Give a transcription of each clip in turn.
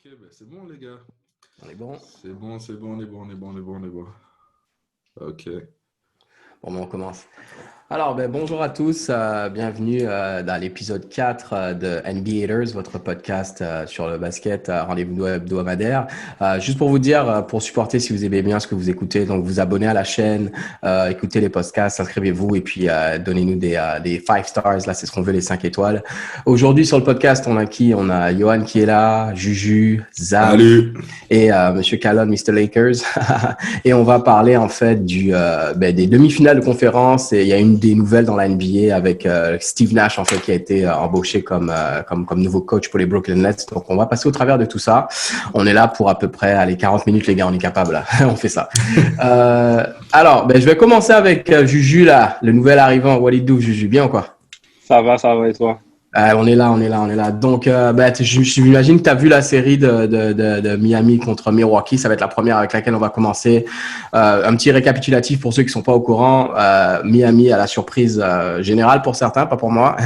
Ben c'est bon les gars. On est bon. C'est bon, on est bon. Ok. Bon, ben on commence. Alors, bonjour à tous. Bienvenue dans l'épisode 4 de NBA Haters, votre podcast sur le basket, rendez-vous hebdomadaire. Juste pour vous dire, pour supporter si vous aimez bien ce que vous écoutez, donc vous abonnez à la chaîne, écoutez les podcasts, inscrivez-vous et puis donnez-nous des 5 stars. Là, c'est ce qu'on veut, les 5 étoiles. Aujourd'hui, sur le podcast, on a qui? On a Johan qui est là, Juju, Zab. Salut. Et Monsieur Callon, Mr. Lakers. Et on va parler en fait des demi-finales de conférence. Et il y a une des nouvelles dans la NBA avec Steve Nash en fait qui a été embauché comme nouveau coach pour les Brooklyn Nets. Donc on va passer au travers de tout ça. On est là pour à peu près 40 minutes les gars, on est capable. On fait ça. Alors je vais commencer avec Juju là, le nouvel arrivant. Walidou, Juju, bien ou quoi? Ça va et toi? On est là. Donc, j'imagine que tu as vu la série de Miami contre Milwaukee. Ça va être la première avec laquelle on va commencer. Un petit récapitulatif pour ceux qui sont pas au courant. Miami, à la surprise générale pour certains, pas pour moi,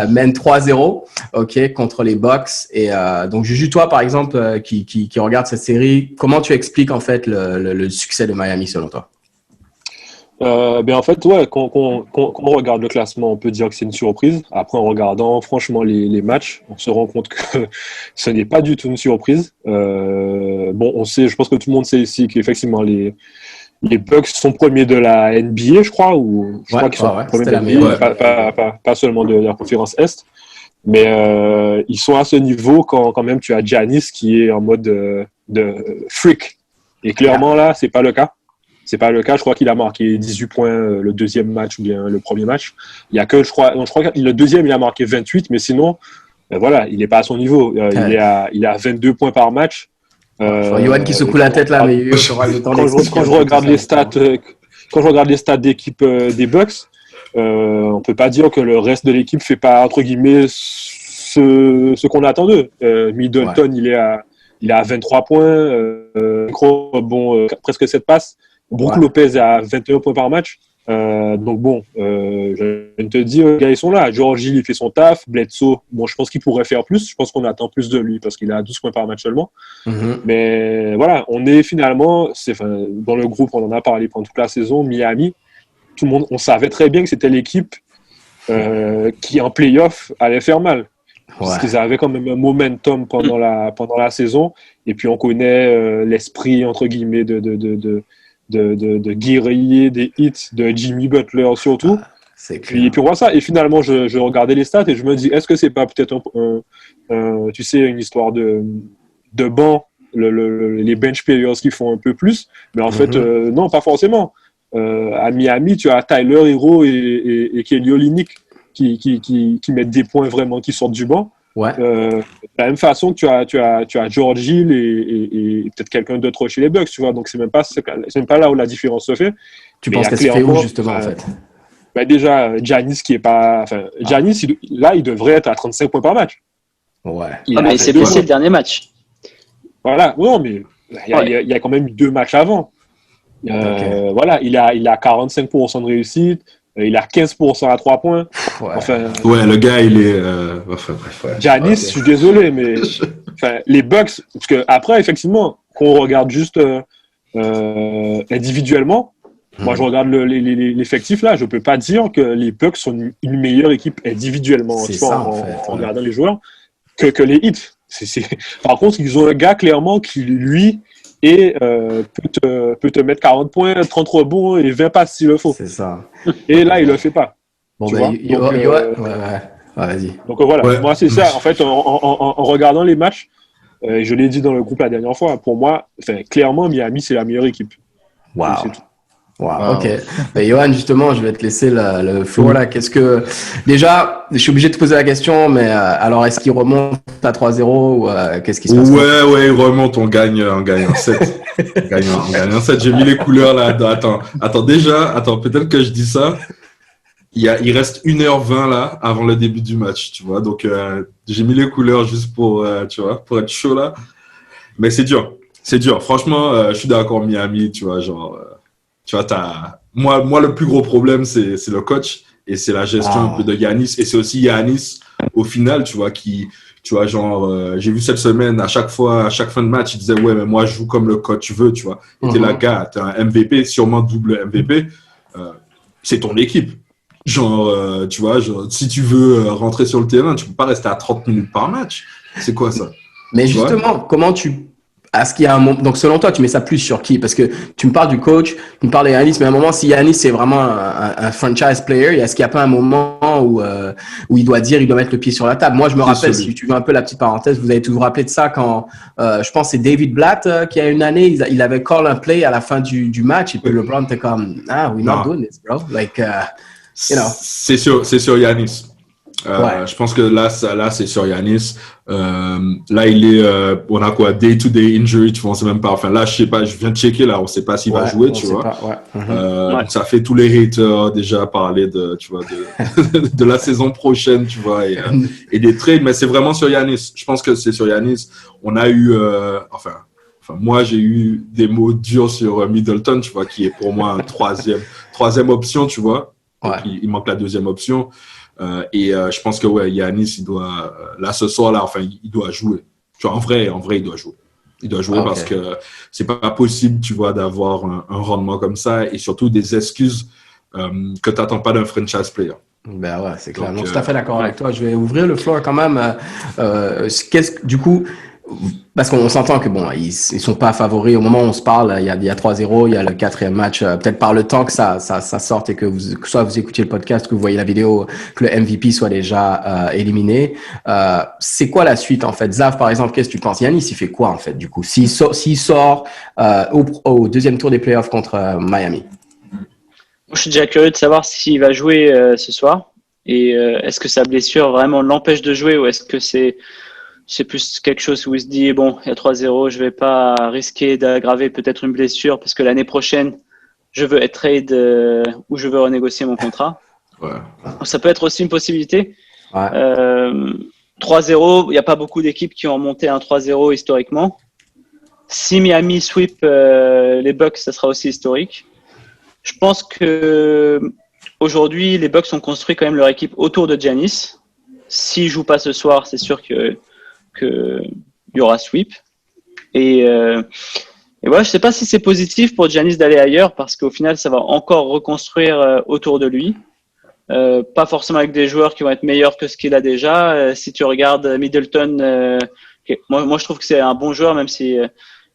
mène 3-0 contre les Bucks. Et donc, Juju, toi, par exemple, qui regarde cette série, comment tu expliques en fait le succès de Miami selon toi? En fait, ouais, quand on regarde le classement, on peut dire que c'est une surprise. Après, en regardant franchement les matchs, on se rend compte que ce n'est pas du tout une surprise. On sait, je pense que tout le monde sait ici qu'effectivement les Bucks sont premiers de la NBA, je crois, ou je crois qu'ils sont premiers de la NBA, pas seulement de la conférence Est. Mais ils sont à ce niveau quand même tu as Giannis qui est en mode de freak. Et clairement, là, c'est pas le cas. C'est pas le cas. Je crois qu'il a marqué 18 points le deuxième match ou bien le premier match. Il y a que, je crois que le deuxième, il a marqué 28, mais sinon, voilà, il n'est pas à son niveau. Il est à 22 points par match. Yoann qui secoue la tête là, mais quand je regarde les stats d'équipe des Bucks, on peut pas dire que le reste de l'équipe fait pas, entre guillemets, ce qu'on attend d'eux. Middleton, ouais. il est à 23 points, presque 7 passes. Brook Lopez à 21 points par match. Je viens de te dire, les gars, ils sont là. George Hill, il fait son taf. Bledsoe, je pense qu'il pourrait faire plus. Je pense qu'on attend plus de lui parce qu'il a 12 points par match seulement. Mm-hmm. Mais voilà, on est finalement, dans le groupe, on en a parlé pendant toute la saison, Miami. Tout le monde, on savait très bien que c'était l'équipe qui, en play-off, allait faire mal. Parce qu'ils avaient quand même un momentum pendant la saison. Et puis, on connaît l'esprit, entre guillemets, de guerrier des hits de Jimmy Butler surtout. Puis on voit ça. Et finalement, je regardais les stats et je me dis, est-ce que c'est pas peut-être une histoire de banc, les bench players qui font un peu plus. Mais en fait, non, pas forcément. À Miami, tu as Tyler Hero et Kelly Olynyk qui mettent des points vraiment qui sortent du banc. Ouais. De la même façon que tu as George Hill et peut-être quelqu'un d'autre chez les Bucks, tu vois. Donc c'est même pas là où la différence se fait. Tu penses qu'elle se fait où justement en fait? Déjà Giannis qui est pas, Giannis il devrait être à 35 points par match. Ouais. Mais il s'est blessé le dernier match. Voilà. Non, mais il y a quand même eu 2 matchs avant. Voilà, il a 45% de réussite. Il a 15% à 3 points. Le gars, il est... bref. Giannis, je suis désolé, mais les Bucks... Parce qu'après, effectivement, quand on regarde juste individuellement, moi, je regarde l'effectif, là, je ne peux pas dire que les Bucks sont une meilleure équipe individuellement en regardant les joueurs que les Heat. Par contre, ils ont un gars, clairement, qui, lui... et peut te mettre 40 points, 30 rebonds et 20 passes s'il le faut. C'est ça. Et là, il le fait pas. Vas-y. Donc voilà, moi c'est ça. En fait, en regardant les matchs, je l'ai dit dans le groupe la dernière fois, pour moi, clairement, Miami, c'est la meilleure équipe. Wow. Ok. Johan, justement, je vais te laisser le floor là. Déjà, je suis obligé de te poser la question, mais alors est-ce qu'il remonte à 3-0 ou qu'est-ce qui se passe? Ouais, il remonte, on gagne un 7. on gagne un 7. J'ai mis les couleurs là. Attends, peut-être que je dis ça. Il reste 1h20 là avant le début du match, tu vois. Donc j'ai mis les couleurs juste pour pour être chaud là. Mais c'est dur. Franchement, je suis d'accord, Miami, tu vois, moi, le plus gros problème, c'est le coach et c'est la gestion un peu de Giannis. Et c'est aussi Giannis, au final, tu vois, qui Tu vois, genre, j'ai vu cette semaine, à chaque fin de match, il disait, ouais, mais moi, je joue comme le coach veut, tu vois. Et t'es là, gars, t'es un MVP, sûrement double MVP. C'est ton équipe. Genre, tu vois, genre, si tu veux rentrer sur le terrain, tu peux pas rester à 30 minutes par match. C'est quoi ça? Mais justement, comment est-ce qu'il y a un moment, donc selon toi, tu mets ça plus sur qui? Parce que tu me parles du coach, tu me parles de Giannis, mais à un moment, si Giannis c'est vraiment un franchise player, est-ce qu'il n'y a pas un moment où il doit mettre le pied sur la table? Moi, je me rappelle, si tu veux un peu la petite parenthèse, vous avez toujours rappelé de ça quand, je pense que c'est David Blatt qui a une année, il avait call un play à la fin du match et puis LeBron était comme, we're not doing this, bro. Like, you know. C'est sur Giannis. Je pense que là c'est sur Giannis. Là on a quoi, day-to-day injury, tu vois, on sait même pas. Enfin là, je sais pas, je viens de checker là, on sait pas s'il va jouer, tu vois. Donc ça fait tous les haters déjà parler de la saison prochaine, tu vois, et des trades, mais c'est vraiment sur Giannis. Je pense que c'est sur Giannis. On a eu, enfin moi j'ai eu des mots durs sur Middleton, tu vois, qui est pour moi un troisième option, tu vois. Donc, il manque la deuxième option. Je pense que Giannis, il doit là ce soir là, enfin il doit jouer. Tu vois, en vrai il doit jouer. Il doit jouer parce que c'est pas possible, tu vois, d'avoir un rendement comme ça et surtout des excuses que t'attends pas d'un franchise player. Ben ouais, c'est clair. Donc, tout à fait d'accord avec toi. Je vais ouvrir le floor quand même. Du coup, parce qu'on s'entend que bon, ils sont pas favoris au moment où on se parle. Il y a 3-0, il y a le 4e match. Peut-être par le temps que ça sorte et que soit vous écoutiez le podcast, que vous voyez la vidéo, que le MVP soit déjà éliminé. C'est quoi la suite en fait? Zav, par exemple, qu'est-ce que tu penses? Giannis, il fait quoi en fait du coup? S'il sort au deuxième tour des playoffs contre Miami. Moi, je suis déjà curieux de savoir s'il va jouer ce soir et est-ce que sa blessure vraiment l'empêche de jouer ou est-ce que c'est plus quelque chose où il se dit bon, il y a 3-0, je vais pas risquer d'aggraver peut-être une blessure parce que l'année prochaine, je veux être trade ou je veux renégocier mon contrat. Ouais. Ça peut être aussi une possibilité. Ouais. 3-0, il n'y a pas beaucoup d'équipes qui ont monté un 3-0 historiquement. Si Miami sweep les Bucks, ça sera aussi historique. Je pense que aujourd'hui, les Bucks ont construit quand même leur équipe autour de Giannis. S'il joue pas ce soir, c'est sûr qu'il y aura sweep. Et voilà, je sais pas si c'est positif pour Giannis d'aller ailleurs parce qu'au final, ça va encore reconstruire autour de lui. Pas forcément avec des joueurs qui vont être meilleurs que ce qu'il a déjà. Si tu regardes Middleton, moi je trouve que c'est un bon joueur, même si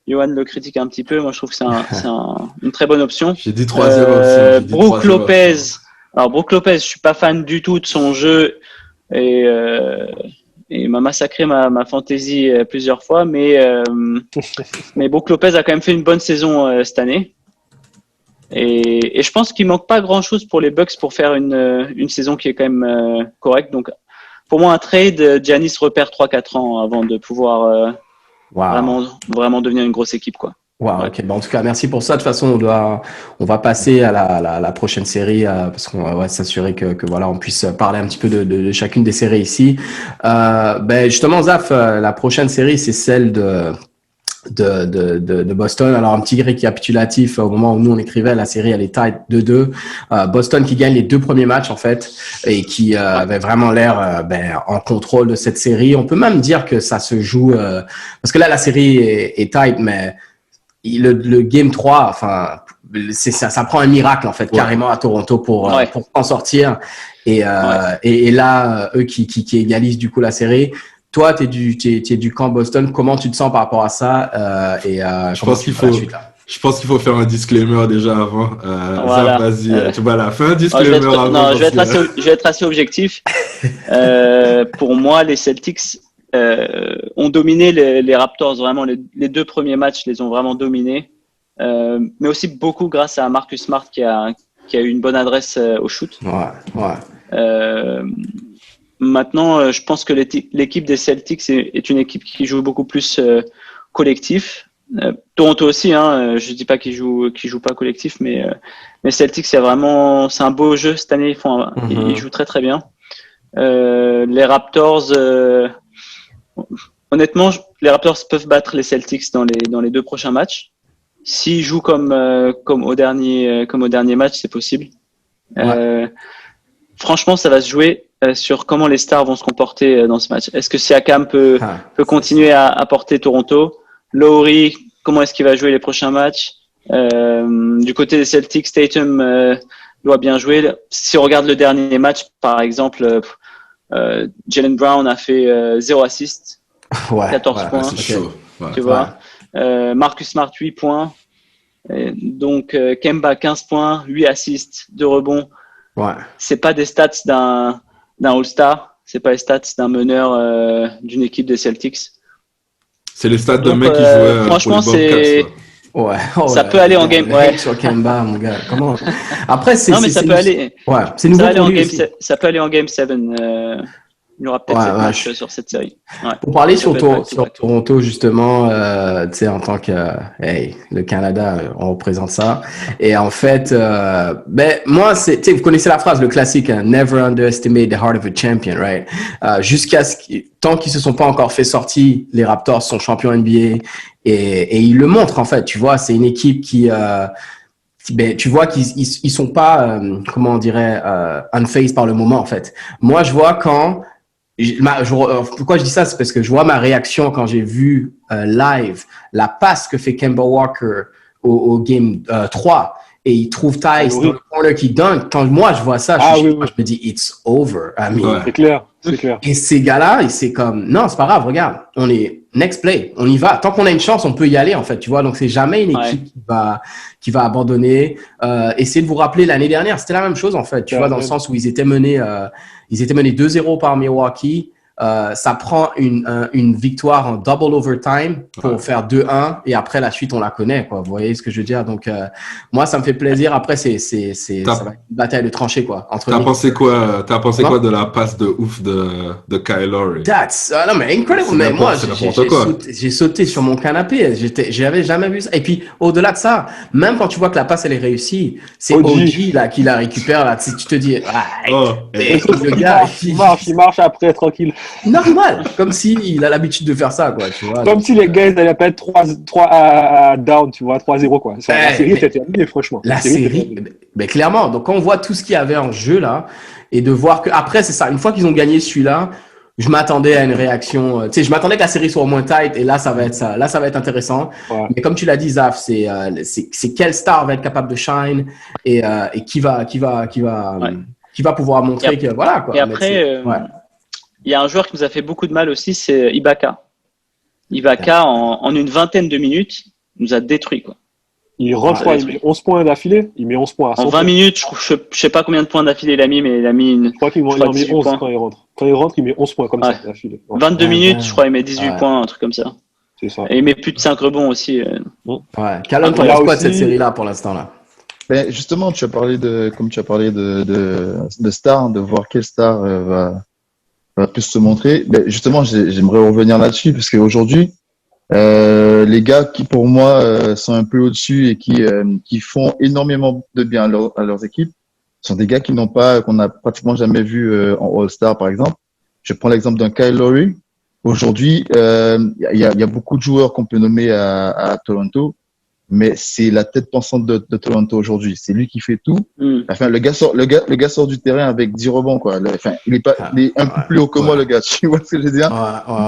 Johan le critique un petit peu. Moi je trouve que c'est une très bonne option. J'ai dit 3-0 aussi. Brook Lopez. Alors Brook Lopez, je suis pas fan du tout de son jeu et il m'a massacré ma fantaisie plusieurs fois, mais Brook Lopez a quand même fait une bonne saison cette année. Et je pense qu'il manque pas grand-chose pour les Bucks pour faire une saison qui est quand même correcte. Donc, pour moi, un trade, Giannis repère 3-4 ans avant de pouvoir vraiment devenir une grosse équipe, quoi. Wow, ok. En tout cas, merci pour ça. De toute façon, on va passer à la prochaine série parce qu'on va s'assurer que voilà, on puisse parler un petit peu de chacune des séries ici. Justement, Zaf, la prochaine série, c'est celle de Boston. Alors, un petit récapitulatif au moment où nous on écrivait, la série elle est tight 2-2. Boston qui gagne les 2 premiers matchs en fait et qui avait vraiment l'air en contrôle de cette série. On peut même dire que ça se joue parce que là la série est tight, mais le game 3, enfin ça prend un miracle en fait carrément à Toronto pour en sortir et là eux qui égalisent du coup la série. Toi, t'es du camp Boston. Comment tu te sens par rapport à ça je pense qu'il faut faire un disclaimer déjà avant. Voilà. Vas-y, tu vas la fin disclaimer avant. Non, je vais être assez objectif. Pour moi, les Celtics ont dominé les Raptors. Vraiment, les 2 premiers matchs les ont vraiment dominés. Mais aussi beaucoup grâce à Marcus Smart qui a eu une bonne adresse au shoot. Maintenant, je pense que l'équipe des Celtics est une équipe qui joue beaucoup plus collectif. Toronto aussi, hein. Je dis pas qu'ils jouent pas collectif, mais Celtics, c'est un beau jeu cette année. Ils jouent très très bien. Les Raptors, honnêtement, les Raptors peuvent battre les Celtics dans les 2 prochains matchs. S'ils jouent comme au dernier match, c'est possible. Franchement, ça va se jouer sur comment les stars vont se comporter dans ce match. Est-ce que Siakam peut continuer à porter Toronto? Lowry, comment est-ce qu'il va jouer les prochains matchs? Du côté des Celtics, Tatum doit bien jouer. Si on regarde le dernier match, par exemple, Jaylen Brown a fait 0 assist, 14 points. C'est chaud. Tu vois. Marcus Smart, 8 points. Et donc, Kemba, 15 points, 8 assists, 2 rebonds. C'est pas des stats d'un All-Star. C'est pas les stats d'un meneur d'une équipe des Celtics. C'est les stats d'un mec qui jouait franchement, pour les Bobcats. Ça peut aller en game. Sur Kemba, mon gars. Comment? Après, ça peut aller. C'est nouveau pour lui. Ça peut aller en game 7. Il y aura peut-être 7 matchs sur cette série. Pour parler sur Toronto, justement, tu sais, en tant que le Canada, on représente ça. Et en fait, moi, tu sais, vous connaissez la phrase, le classique, hein, never underestimate the heart of a champion, right? Tant qu'ils se sont pas encore fait sortir, les Raptors sont champions NBA et ils le montrent, en fait. Tu vois, c'est une équipe qui, tu vois qu'ils sont pas, comment on dirait, unfazed par le moment, en fait. Moi, je vois pourquoi je dis ça, c'est parce que je vois ma réaction quand j'ai vu live la passe que fait Kemba Walker au game 3 et il trouve Tice dans le corner qui dunk. Quand moi je vois ça, je me dis it's over. C'est clair. Et ces gars-là, c'est comme non, c'est pas grave, regarde, on est next play, on y va. Tant qu'on a une chance, on peut y aller en fait, tu vois. Donc c'est jamais une équipe qui va abandonner. Essayez de vous rappeler l'année dernière, c'était la même chose en fait, tu vois, dans le sens où ils étaient menés 2-0 par Milwaukee. Ça prend une victoire en double overtime pour faire 2-1 et après la suite on la connaît, quoi. Vous voyez ce que je veux dire? Donc moi ça me fait plaisir. Après ça va être une bataille de tranchées, quoi. T'as pensé quoi de la passe de ouf de Kyle Lowry? Non mais incredible. Mais moi j'ai sauté sur mon canapé. J'avais jamais vu ça. Et puis au-delà de ça, même quand tu vois que la passe elle est réussie, c'est OG là qui la récupère là. Tu te dis le gars il marche après tranquille. Normal, comme s'il a l'habitude de faire ça, quoi, tu vois. Comme si les gars, ils n'allaient pas être 3 à down, tu vois, 3-0, quoi. La série était terminée, franchement. La série, mais clairement. Donc, quand on voit tout ce qu'il y avait en jeu, là, et de voir que, après, c'est ça, une fois qu'ils ont gagné celui-là, je m'attendais à une réaction, tu sais, je m'attendais que la série soit au moins tight, et là, ça va être ça. Là, ça va être intéressant. Ouais. Mais comme tu l'as dit, Zaf, c'est quel star va être capable de shine, et qui va pouvoir montrer que, voilà, quoi. Et après, il y a un joueur qui nous a fait beaucoup de mal aussi, c'est Ibaka. Ibaka, en une vingtaine de minutes, nous a détruit, quoi. Il rentre, il met 11 points d'affilée. Il met 11 points à 100 En 20 minutes, je sais pas combien de points d'affilée il a mis, mais il a mis Je crois qu'il en met 11 quand il rentre. Quand il rentre, il met 11 points comme ça d'affilée. 22 minutes, je crois, il met 18 points, un truc comme ça. C'est ça. Et il met plus de 5 rebonds aussi. Callum, t'en penses quoi de cette série-là pour l'instant, là? Ben, justement, tu as parlé de stars, de voir quelle star va plus se montrer. Ben, justement, j'aimerais revenir là-dessus parce qu'aujourd'hui, les gars qui pour moi sont un peu au-dessus et qui font énormément de bien à leurs équipes sont des gars qu'on n'a pratiquement jamais vu en All-Star, par exemple. Je prends l'exemple d'un Kyle Lowry. Aujourd'hui, il y a beaucoup de joueurs qu'on peut nommer à Toronto, mais c'est la tête pensante de Toronto aujourd'hui. C'est lui qui fait tout. Enfin, le gars sort du terrain avec 10 rebonds, quoi. Il est un peu plus haut que moi, le gars. Tu vois ce que je veux dire?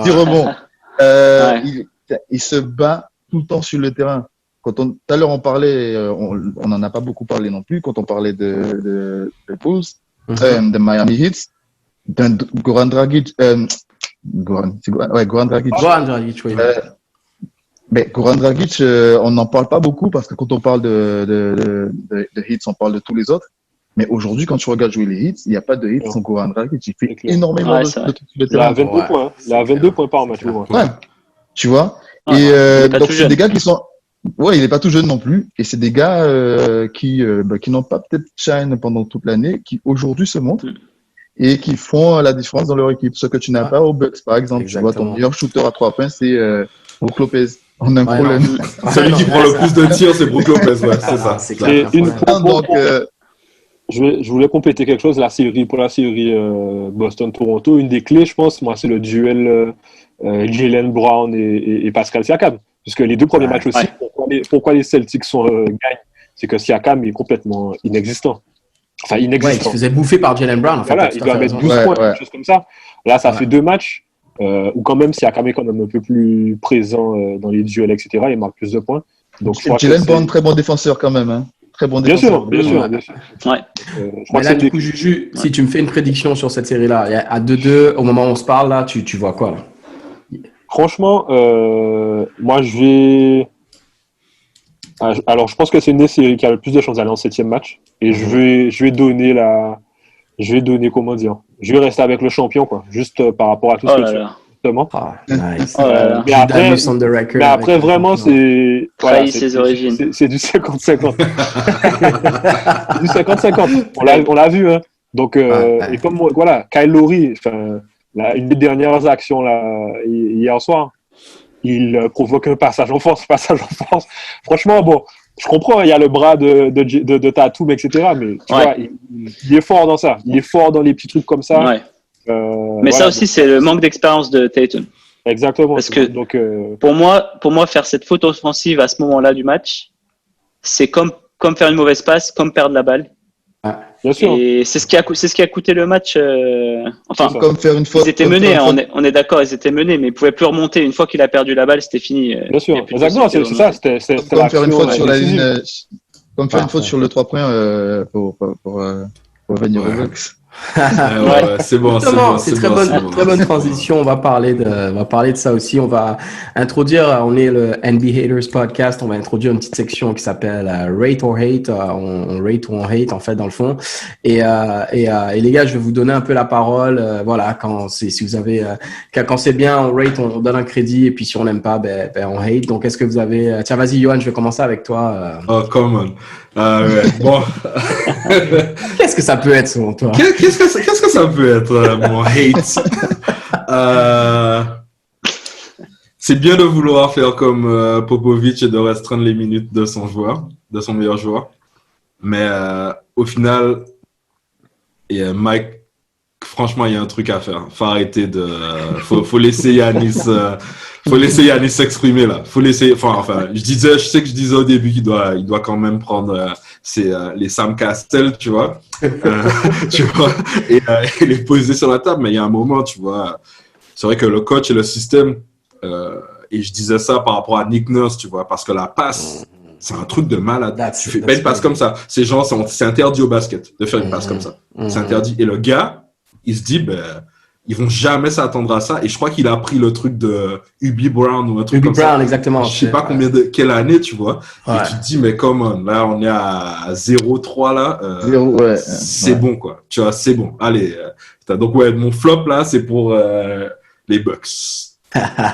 10 rebonds. Il se bat tout le temps sur le terrain. Tout à l'heure, on parlait, on n'en a pas beaucoup parlé non plus, quand on parlait de Bulls, de Miami Heat, d'un Goran Dragic, Goran Dragic, oui. Mais Goran Dragic, on n'en parle pas beaucoup parce que quand on parle de Heat, on parle de tous les autres. Mais aujourd'hui, quand tu regardes jouer les Heat, il n'y a pas de Heat sans Goran Dragic. Il fait énormément de trucs sur le terrain. Il a 22 points par match. Ouais. Tu vois? Et donc, c'est des gars qui sont... Ouais, il n'est pas tout jeune non plus. Et c'est des gars qui n'ont pas peut-être shine pendant toute l'année, qui aujourd'hui se montrent et qui font la différence dans leur équipe. Ce que tu n'as pas aux Bucks, par exemple. Exactement. Tu vois, ton meilleur shooter à 3 points, c'est Brook Lopez. On a un problème. Celui qui prend le plus de tirs, c'est Brook Lopez. Ouais, c'est ça. C'est clair. Je voulais compléter quelque chose. Pour la série Boston-Toronto, une des clés, je pense, moi, c'est le duel Jaylen Brown et Pascal Siakam. Puisque les deux premiers matchs aussi, pourquoi les Celtics gagnent, c'est que Siakam est complètement inexistant. Enfin, Ouais, il inexistant. se faisait bouffer par Jaylen Brown. En fait, Voilà, t'as il tout à doit fait mettre raison. 12 points, Ouais. quelque chose comme ça. Là, ça Ouais. fait 2 matchs où quand même, Siakam est quand même un peu plus présent dans les duels, etc. Il marque plus de points. Donc, je crois que Jalen c'est... Brown, très bon défenseur quand même. Hein. Très bon Bien défenseur. sûr, bien sûr, bien sûr. Ouais. Je crois Mais que là, c'est du coup, Juju, si tu me fais une prédiction sur cette série-là, à 2-2, au moment où on se parle, là, tu vois quoi là? Franchement, moi, je vais... Alors, je pense que c'est une des séries qui a le plus de chances d'aller en 7e match. Et je vais donner comment dire? Je vais rester avec le champion, quoi. Juste par rapport à tout ce Oh que là tu as là. justement. Ah, nice. Oh là là. Mais après, Judas on the record mais après avec le vraiment, champion. c'est voilà, Trahit ses origines. c'est du 50-50. C'est du 50-50. On l'a vu, hein. Donc, Ouais. et comme voilà, Kyle Lowry, enfin, une des dernières actions là, hier soir, il provoque un passage en force. Franchement, bon, je comprends, il y a le bras de Tatum, etc. Mais tu Ouais. vois, il est fort dans ça. Il est fort dans les petits trucs comme ça. Ouais. Mais Voilà, ça aussi, donc, c'est le manque d'expérience de Tatum. exactement. Parce que donc, pour moi, faire cette faute offensive à ce moment-là du match, c'est comme faire une mauvaise passe, comme perdre la balle. bien sûr. Et c'est ce qui a coûté le match. Enfin, C'est Comme faire une faute. ils étaient comme menés, faire hein, une faute. on est d'accord, ils étaient menés, mais ils pouvaient plus remonter. Une fois qu'il a perdu la balle, c'était fini. Bien sûr. Il y a plus de Exactement, c'est possibilité de ça. remonter. C'était Comme faire une l'action faute sur la décisive. ligne. Comme faire une Ah, faute ouais. sur le 3 points pour revenir Ouais. au Bucks. Ouais, c'est bon, c'est Justement, bon, c'est c'est très bon, bonne, c'est bon. très bonne transition. On va parler de ça aussi. On va introduire, on est le NBA Haters podcast. On va introduire une petite section qui s'appelle Rate or Hate. On rate ou on hate, en fait, dans le fond. Et les gars, je vais vous donner un peu la parole. Voilà, si vous avez, quand c'est bien, on rate, on donne un crédit. Et puis, si on n'aime pas, ben, on hate. Donc, est-ce que vous avez, tiens, vas-y, Johan, je vais commencer avec toi. Oh, come on. Ouais. Bon, Qu'est-ce que ça peut être, selon toi? qu'est-ce que ça peut être, mon hate? C'est bien de vouloir faire comme Popovic et de restreindre les minutes de son meilleur joueur. Mais au final, Mike, franchement, il y a un truc à faire. Faut arrêter faut laisser Giannis s'exprimer là. Faut laisser. Enfin, je sais que je disais au début qu'il doit quand même prendre les Sam Cassell, tu vois, tu vois, et les poser sur la table. Mais il y a un moment, tu vois, c'est vrai que le coach et le système, et je disais ça par rapport à Nick Nurse, tu vois, parce que la passe. C'est un truc de malade. Tu fais pas une passe comme ça. C'est interdit au basket de faire une passe comme ça. C'est interdit. Et le gars, il se dit, ils vont jamais s'attendre à ça. Et je crois qu'il a pris le truc de Ubi Brown ou un truc Ubi comme Brown, ça. exactement. Je sais pas quelle année, tu vois. Ouais. Et tu te dis, mais come on, là, on est à 0-3 là. C'est bon, quoi. Tu vois, c'est bon. Allez. Donc, ouais, mon flop là, c'est pour les Bucks.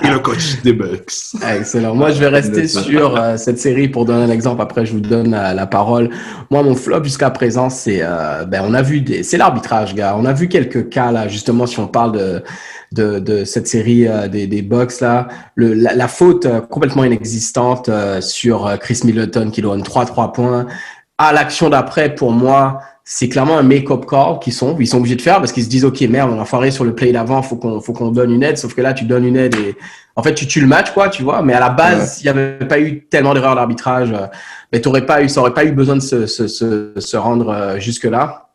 Et le coach des Bucks. Excellent. Moi, je vais rester sur cette série pour donner un exemple. Après, je vous donne la parole. Moi, mon flop jusqu'à présent, c'est on a vu c'est l'arbitrage, gars. On a vu quelques cas là, justement, si on parle de cette série des Bucks là, la faute complètement inexistante sur Chris Middleton qui donne 3 points. À l'action d'après, pour moi, c'est clairement un make-up call ils sont obligés de faire parce qu'ils se disent, OK, merde, on a foiré sur le play d'avant, faut qu'on donne une aide. Sauf que là, tu donnes une aide et en fait, tu tues le match, quoi, tu vois. Mais à la base, il n'y avait pas eu tellement d'erreurs d'arbitrage. Mais ça aurait pas eu besoin de se rendre jusque-là.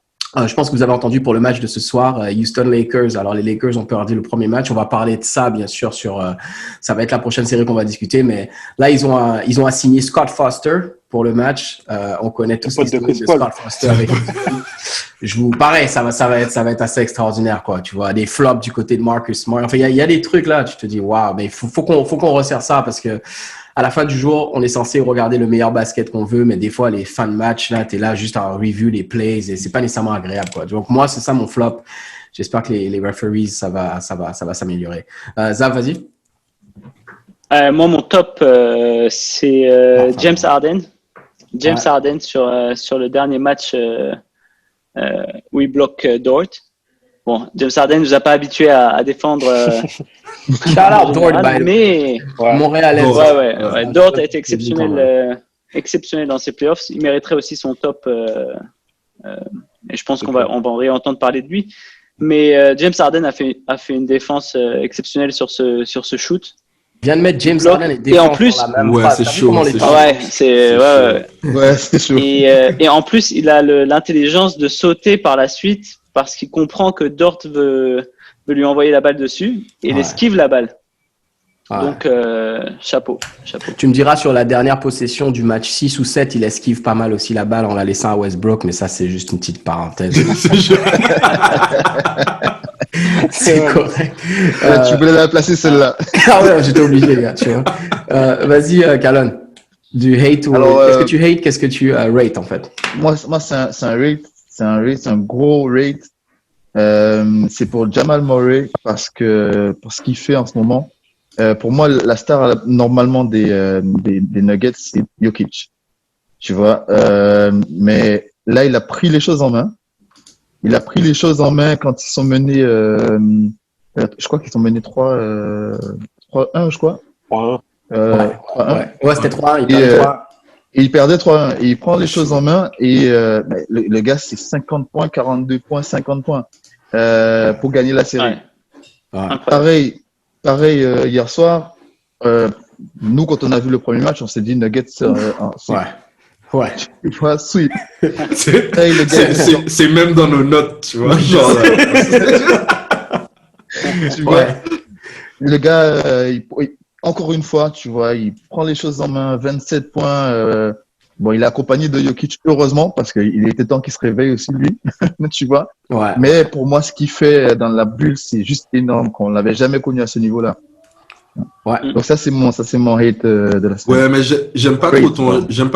Je pense que vous avez entendu pour le match de ce soir, Houston Lakers. Alors, les Lakers ont perdu le premier match. On va parler de ça, bien sûr, ça va être la prochaine série qu'on va discuter. Mais là, ils ont assigné Scott Foster pour le match. On connaît tous l'historique de Scott Foster. Pareil, ça va être assez extraordinaire, quoi. Tu vois, des flops du côté de Marcus Smart. Enfin, il y a des trucs là, tu te dis, waouh, mais faut qu'on resserre ça parce que à la fin du jour, on est censé regarder le meilleur basket qu'on veut, mais des fois, les fins de match, là, t'es là juste à review les plays et c'est pas nécessairement agréable, quoi. Donc, moi, c'est ça mon flop. J'espère que les referees, ça va s'améliorer. Zav, vas-y. Moi, mon top, c'est James Harden. Harden sur le dernier match où il bloque Dort. Bon, James Harden nous a pas habitués à défendre. Shout out Dort, mais Montréalais. Ouais. Dort a été exceptionnel dans ses playoffs. Il mériterait aussi son top. Et je pense qu'on va en réentendre parler de lui. Mais James Harden a fait une défense exceptionnelle sur ce shoot. vient de mettre James Harden et en plus, dans la même ouais, phrase. c'est T'as vu chaud, comment c'est les chaud. Ouais, Ouais, c'est chaud. Et en plus, il a l'intelligence de sauter par la suite parce qu'il comprend que Dort veut lui envoyer la balle dessus et il Ouais. esquive la balle. Ouais. Donc, chapeau. Tu me diras, sur la dernière possession du match 6 ou 7, il esquive pas mal aussi la balle en la laissant à Westbrook, mais ça, c'est juste une petite parenthèse. C'est correct. Tu voulais la placer celle-là. Ah ouais, j'étais obligé, gars, tu vois. Vas-y, Calonne. Du hate ou... Alors, qu'est-ce que tu hates, qu'est-ce que tu rate, en fait? Moi, c'est un rate. C'est un gros rate. C'est pour Jamal Murray pour ce qu'il fait en ce moment. Pour moi, la star normalement des Nuggets, c'est Jokic. Tu vois. Mais là, il a pris les choses en main. Il a pris les choses en main quand ils sont menés. Je crois qu'ils sont menés 3-1, je crois. 3-1. 3-1. Ouais, c'était 3-1. Il perdait 3-1. Et il perdait 3-1. Et il prend les choses en main. Et le gars, c'est 50 points, 42 points, 50 points pour gagner la série. Ouais. Pareil hier soir. Nous, quand on a vu le premier match, on s'est dit Nuggets. Ouais. Tu vois, sweep. C'est même dans nos notes, tu vois. Genre, tu vois, le gars, encore une fois, tu vois, il prend les choses en main, 27 points. Bon, il est accompagné de Jokic, heureusement, parce qu'il était temps qu'il se réveille aussi, lui. Tu vois. Ouais. Mais pour moi, ce qu'il fait dans la bulle, c'est juste énorme, qu'on l'avait jamais connu à ce niveau-là. Ouais. Donc ça, c'est mon hate de la semaine. ouais, mais j'aime pas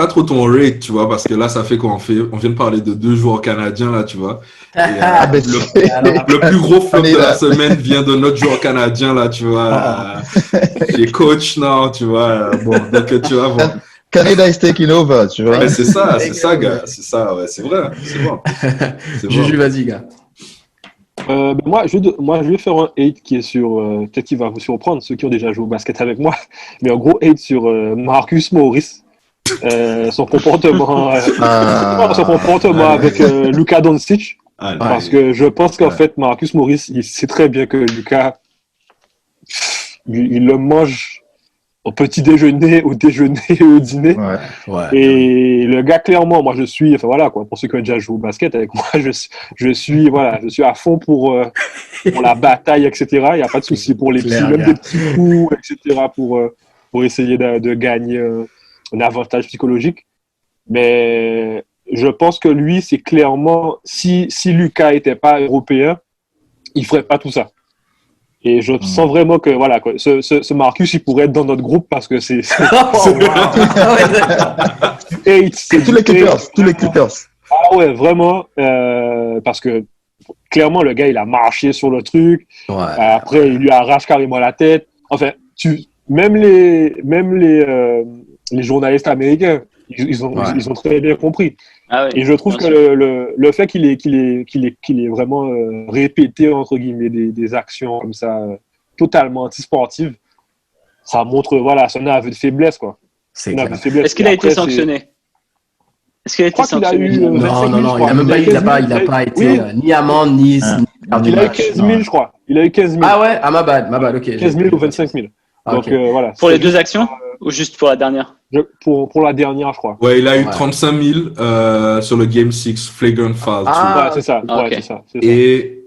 trop ton rate, tu vois, parce que là, ça fait qu'on vient de parler de 2 joueurs canadiens, là, tu vois. Et, le plus gros flop de la semaine vient de notre joueur canadien, là, tu vois. Qui est coach, non, tu vois. Bon, donc, tu vois, bon. Canada is taking over, tu vois. Mais c'est ça, gars. C'est ça, ouais, c'est vrai. C'est bon. Juju, vas-y, gars. Moi, je vais faire un hate qui est sur, peut-être qu'il va vous surprendre, ceux qui ont déjà joué au basket avec moi, mais un gros hate sur Marcus Morris, son comportement, avec Luka Doncic, parce que je pense qu'en fait, Marcus Morris, il sait très bien que Luka, il le mange au petit déjeuner, au déjeuner et au dîner. Et le gars, clairement, moi, je suis, enfin voilà, quoi, pour ceux qui ont déjà joué au basket avec moi, je suis à fond pour la bataille, etc. Il n'y a pas de souci pour les petits, même des petits coups, etc. pour essayer de gagner un avantage psychologique. Mais je pense que lui, c'est clairement, si Luka n'était pas européen, il ne ferait pas tout ça. Et je sens vraiment que voilà, quoi, ce Marcus, il pourrait être dans notre groupe parce que c'est tous les Clippers. Ah ouais, vraiment, parce que clairement le gars il a marché sur le truc. Après il lui arrache carrément la tête. Enfin, même les journalistes américains, ils ont très bien compris. Ah ouais, et je trouve que le fait qu'il ait vraiment répété entre guillemets des actions comme ça totalement antisportives, ça montre c'est un aveu de faiblesse, quoi. Est-ce qu'il a été sanctionné? Est-ce qu'il a été sanctionné? Non, il n'a pas été ni amende ni. Il a eu 15 000, je crois. Il a eu 15 000. Ah ouais, ma bad, ok. 15 000 ou 25 000. Donc voilà. Pour les 2 actions ou juste pour la dernière? Pour la dernière, je crois. Ouais, il a eu 35 000 sur le Game 6 Flagrant Foul. Ouais, c'est ça. Okay. C'est ça. Et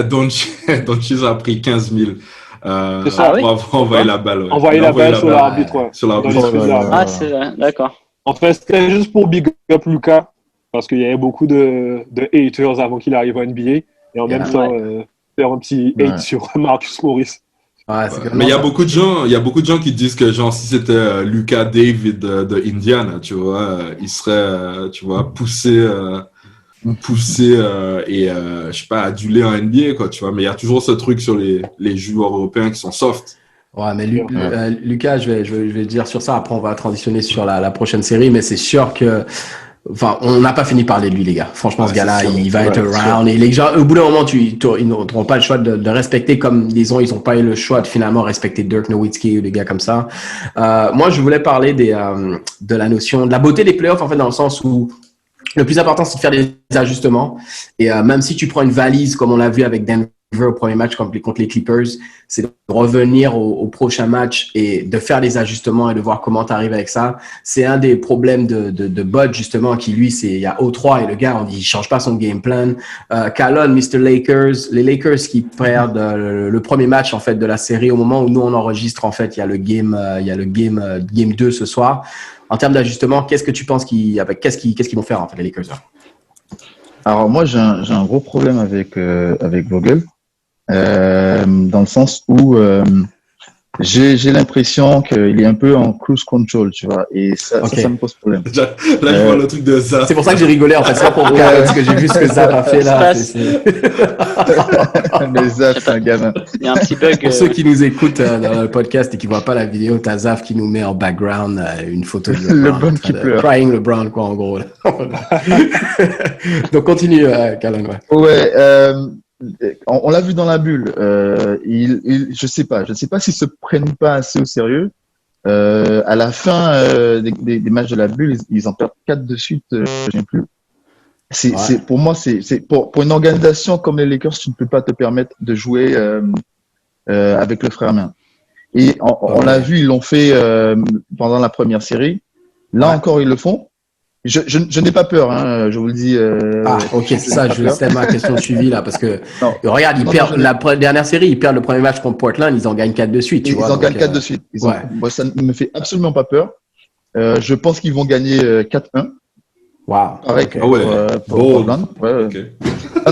Doncic a pris 15 000 c'est ça, pour envoyer la balle. Ouais. Envoyer la balle sur l'arbitre. Sur l'arbitre. Ah, c'est vrai, d'accord. En fait, c'était juste pour big up Luka, parce qu'il y avait beaucoup de haters avant qu'il arrive à NBA, et en même temps, faire un petit hate sur Marcus Morris. Mais il y a beaucoup de gens qui disent que genre si c'était Luka David de Indiana, tu vois, il serait tu vois poussé et je sais pas adulé en NBA, quoi, tu vois, mais il y a toujours ce truc sur les joueurs européens qui sont soft. Ouais, mais Lucas, je vais dire sur ça, après on va transitionner sur la prochaine série, mais c'est sûr que on n'a pas fini de parler de lui, les gars. Franchement, ce gars-là, il va être around. Et les gens, au bout d'un moment, ils n'auront pas le choix de respecter, comme disons, ils n'ont pas eu le choix de finalement respecter Dirk Nowitzki ou des gars comme ça. Moi, je voulais parler de la notion, de la beauté des playoffs, en fait, dans le sens où le plus important, c'est de faire des ajustements. Et même si tu prends une valise, comme on l'a vu avec Denver au premier match contre les Clippers, c'est de revenir au prochain match et de faire les ajustements et de voir comment tu arrives avec ça. C'est un des problèmes de Bud, justement, qui lui, il y a O3 et le gars, on dit, il change pas son game plan. Callon, Mr. Lakers, les Lakers qui perdent le premier match, en fait, de la série au moment où nous, on enregistre, en fait, il y a le game 2 ce soir. En termes d'ajustement, qu'est-ce que tu penses qu'est-ce qu'ils vont faire, en fait, les Lakers, là? Alors moi, j'ai un gros problème avec Vogel, dans le sens où j'ai l'impression qu'il est un peu en cruise control, tu vois, et ça me pose problème. Là, je vois le truc de Zaf. C'est pour ça que j'ai rigolé, en fait. C'est pas pour vous parce que j'ai vu ce que Zaf a fait là. Mais Zaf, c'est un gamin. Il y a un petit bug. Pour ceux qui nous écoutent dans le podcast et qui voient pas la vidéo, t'as Zaf qui nous met en background une photo de LeBron qui pleure. Crying LeBron, quoi, en gros. Donc, continue, Callon. Ouais, on l'a vu dans la bulle. Je sais pas s'ils se prennent pas assez au sérieux. À la fin des matchs de la bulle, ils en perdent 4 de suite. Je sais plus. Pour moi, pour une organisation comme les Lakers, tu ne peux pas te permettre de jouer avec le frère main. Et on l'a vu, ils l'ont fait pendant la première série. Là encore, ils le font. Je n'ai pas peur, hein, je vous le dis. Ok, c'est ça, c'était ma question suivie là, parce que regarde, ils perdent la dernière série, ils perdent le premier match contre Portland, ils en gagnent 4 de suite. Ils en gagnent 4 de suite. Moi, ça ne me fait absolument pas peur. Je pense qu'ils vont gagner 4-1. Wow. Pareil pour Portland. Okay.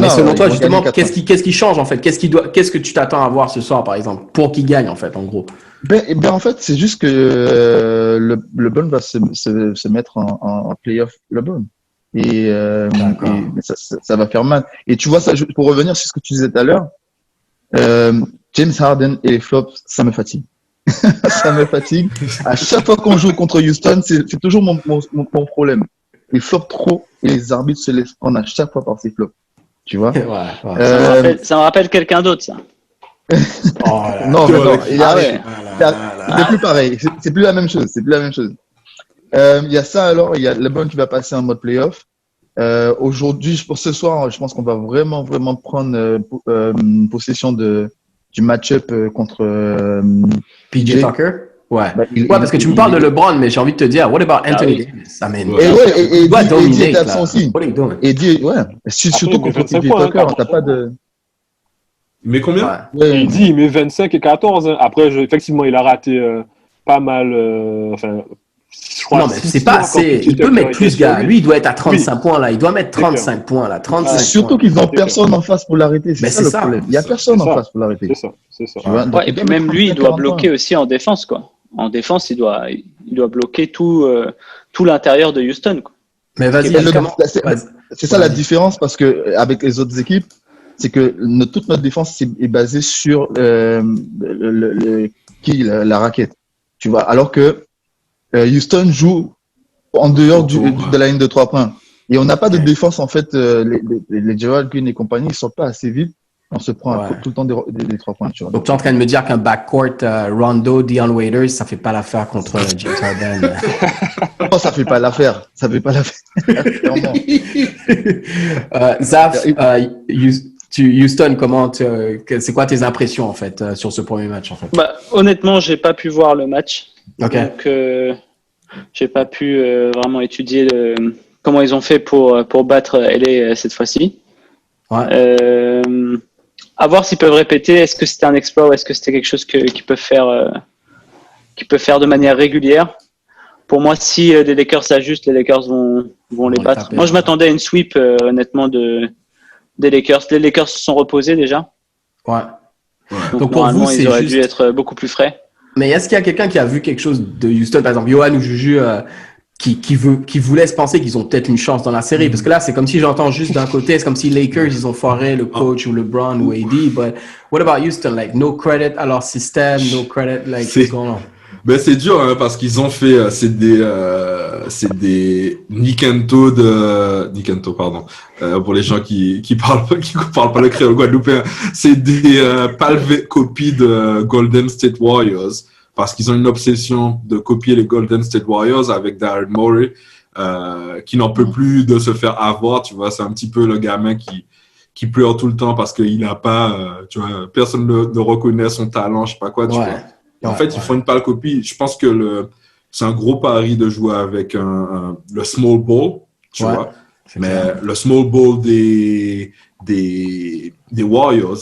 Mais selon toi, justement, qu'est-ce qui change en fait? Qu'est-ce que tu t'attends à voir ce soir, par exemple, pour qu'ils gagnent en fait, en gros? En fait, c'est juste que LeBron va se mettre en playoff LeBron. Et ça va faire mal. Et tu vois, ça, pour revenir sur ce que tu disais tout à l'heure, James Harden et les flops, ça me fatigue. Ça me fatigue. À chaque fois qu'on joue contre Houston, c'est toujours mon problème. Ils flopent trop et les arbitres se laissent prendre à chaque fois par ces flops. Tu vois? Ça me rappelle quelqu'un d'autre, ça. Non, c'est plus pareil. C'est plus la même chose. Il y a ça alors. Il y a LeBron qui va passer en mode playoff. Aujourd'hui, pour ce soir, je pense qu'on va vraiment prendre possession du match-up contre PJ Tucker. Ouais. Parce que tu me parles de LeBron, mais j'ai envie de te dire, what about Anthony Davis? Il doit dominer. Surtout contre PJ Tucker, t'as pas de. Mais combien? Il dit il met 25 et 14. Après, effectivement, il a raté pas mal. Je crois non, mais c'est pas assez. Il peut mettre plus, gars. Lui, il doit être à 35 points là. Il doit mettre 35 points là. 35 surtout qu'ils n'ont personne en face pour l'arrêter. C'est ça le problème. Il n'y a personne en face pour l'arrêter. C'est ça. Et puis même lui, il doit bloquer aussi en défense, quoi. En défense, il doit bloquer tout l'intérieur de Houston, quoi. Mais vas-y. C'est ça la différence, parce que avec les autres équipes, c'est que toute notre défense est basée sur la raquette. Tu vois, alors que Houston joue en dehors de la ligne de 3 points. Et on n'a pas de défense, en fait. Les Gerald Green et compagnie, ils ne sortent pas assez vite. On se prend tout le temps des 3 points. Tu vois. Donc, tu es en train de me dire qu'un backcourt Rondo, Dion Waiters, ça ne fait pas l'affaire contre James Harden. Non, ça ne fait pas l'affaire. Ça ne fait pas l'affaire. Zaf, Houston, c'est quoi tes impressions en fait sur ce premier match en fait? Honnêtement, j'ai pas pu voir le match, okay. Donc j'ai pas pu vraiment étudier comment ils ont fait pour battre LA cette fois-ci. Ouais. À voir s'ils peuvent répéter. Est-ce que c'était un exploit ou est-ce que c'était quelque chose qu'ils peuvent faire de manière régulière? Pour moi, si les Lakers s'ajustent, les Lakers vont les battre. Moi, je m'attendais à une sweep honnêtement des Lakers. Les Lakers se sont reposés déjà. Ouais. Donc pour vous, ils auraient dû être beaucoup plus frais. Mais est-ce qu'il y a quelqu'un qui a vu quelque chose de Houston, par exemple, Johan ou Juju, qui vous laisse penser qu'ils ont peut-être une chance dans la série? Parce que là, c'est comme si j'entends juste d'un côté, c'est comme si Lakers, ils ont foiré le coach ou LeBron ou AD. But what about Houston? Like, no credit à leur système, no credit, like, what's going on? Ben c'est dur hein, parce qu'ils ont fait c'est des Nicanto pardon pour les gens qui parlent pas le créole guadeloupéen, c'est des copies de Golden State Warriors parce qu'ils ont une obsession de copier les Golden State Warriors avec Daryl Morey qui n'en peut plus de se faire avoir, tu vois, c'est un petit peu le gamin qui pleure tout le temps parce qu'il n'a pas, tu vois, personne ne reconnaît son talent, je sais pas quoi, tu vois. Et en fait, ils font une pâle copie. Je pense que c'est un gros pari de jouer avec le small ball, tu vois. Mais le small ball des Warriors,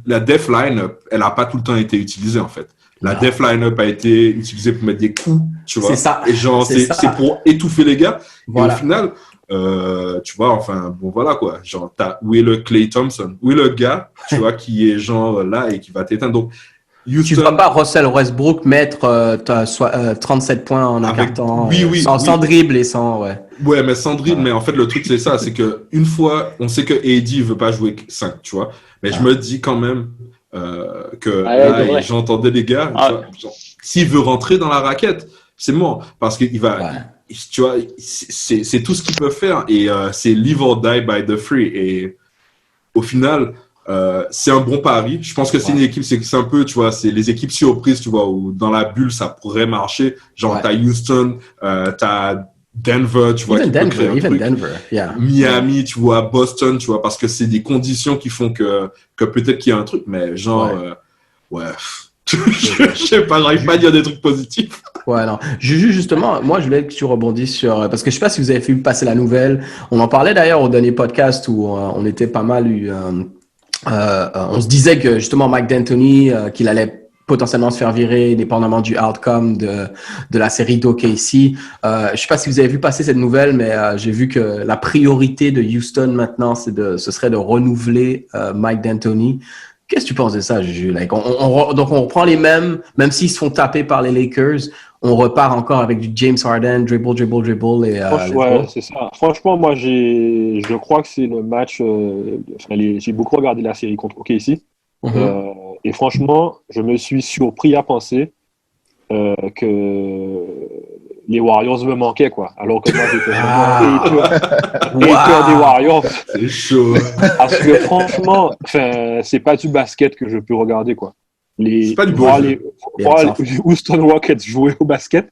la def line-up, elle n'a pas tout le temps été utilisée, en fait. La def line-up a été utilisée pour mettre des coups, tu vois. C'est ça. Et genre, c'est pour étouffer les gars. Voilà. Et au final, tu vois, enfin, bon, voilà, quoi. Genre, où est le Klay Thompson? Où est le gars, tu vois, qui est genre là et qui va t'éteindre? Donc, Houston, tu ne vas pas Russell Westbrook mettre 37 points en un quart temps, sans dribble et sans... Ouais, mais sans dribble, mais en fait, le truc, c'est ça, c'est que une fois, on sait que AD veut pas jouer 5, tu vois, mais je me dis quand même que là, j'entendais des gars, s'il veut rentrer dans la raquette, c'est mort, parce qu'il va... Tu vois, c'est tout ce qu'il peut faire, et c'est live or die by the free, et au final... c'est un bon pari. Je pense que c'est une équipe, c'est un peu, tu vois, c'est les équipes surprises, tu vois, où dans la bulle, ça pourrait marcher. Genre, t'as Houston, t'as Denver, tu vois, Miami, tu vois, Boston, tu vois, parce que c'est des conditions qui font que peut-être qu'il y a un truc, mais genre, je sais pas, j'arrive pas à dire des trucs positifs. Ouais, non. Justement, moi, je voulais que tu rebondisses sur... Parce que je sais pas si vous avez vu passer la nouvelle. On en parlait d'ailleurs au dernier podcast où on était pas mal on se disait que justement Mike D'Antoni, qu'il allait potentiellement se faire virer, dépendamment du outcome de la série d'OKC. Je sais pas si vous avez vu passer cette nouvelle, mais j'ai vu que la priorité de Houston maintenant, ce serait de renouveler Mike D'Antoni. Qu'est-ce que tu penses de ça, Juju? Donc on reprend les mêmes s'ils se font taper par les Lakers, on repart encore avec du James Harden, dribble et c'est ça. Franchement, moi je crois que c'est le match. J'ai beaucoup regardé la série contre OKC, et franchement, je me suis surpris à penser que les Warriors me manquaient, quoi. Alors que moi, j'étais vraiment hater des Warriors. C'est chaud. Parce que franchement, c'est pas du basket que je peux regarder, quoi. C'est pas du voir les Houston Rockets jouer au basket,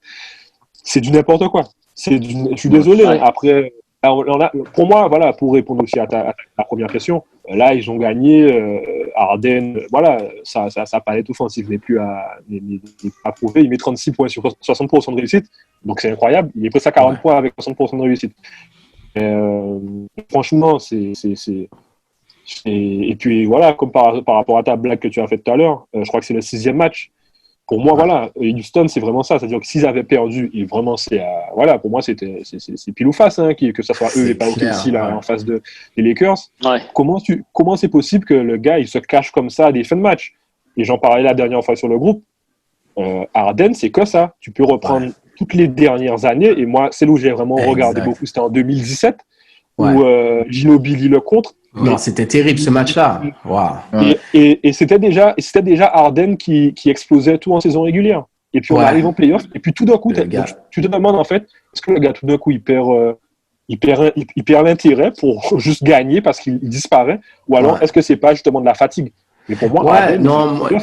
c'est du n'importe quoi. Je suis désolé. Hein. Après, pour moi, voilà, pour répondre aussi à ta première question, là, ils ont gagné. Harden, voilà, sa palette offensive n'est plus à prouver. Il met 36 points sur 60% de réussite, donc c'est incroyable. Il est presque à 40 points avec 60% de réussite. Franchement, et puis voilà, comme par rapport à ta blague que tu as faite tout à l'heure, je crois que c'est le 6e match. Pour moi, voilà, Houston, c'est vraiment ça. C'est-à-dire que s'ils avaient perdu, et vraiment, pour moi, c'est pile ou face, hein, que ce soit eux et pas OKC là en face des Lakers. Ouais. Comment c'est possible que le gars il se cache comme ça à des fins de match? Et j'en parlais la dernière fois sur le groupe. Harden, c'est que ça. Tu peux reprendre toutes les dernières années, et moi, c'est là où j'ai vraiment regardé beaucoup. C'était en 2017 où Ginobili le contre. Non, c'était terrible ce match-là. Wow. Et c'était déjà Harden qui explosait tout en saison régulière. Et puis on arrive en playoff, et puis tout d'un coup, tu te demandes en fait, est-ce que le gars tout d'un coup il perd l'intérêt pour juste gagner parce qu'il disparaît, ou alors est-ce que c'est pas justement de la fatigue? Mais pour moi, Harden,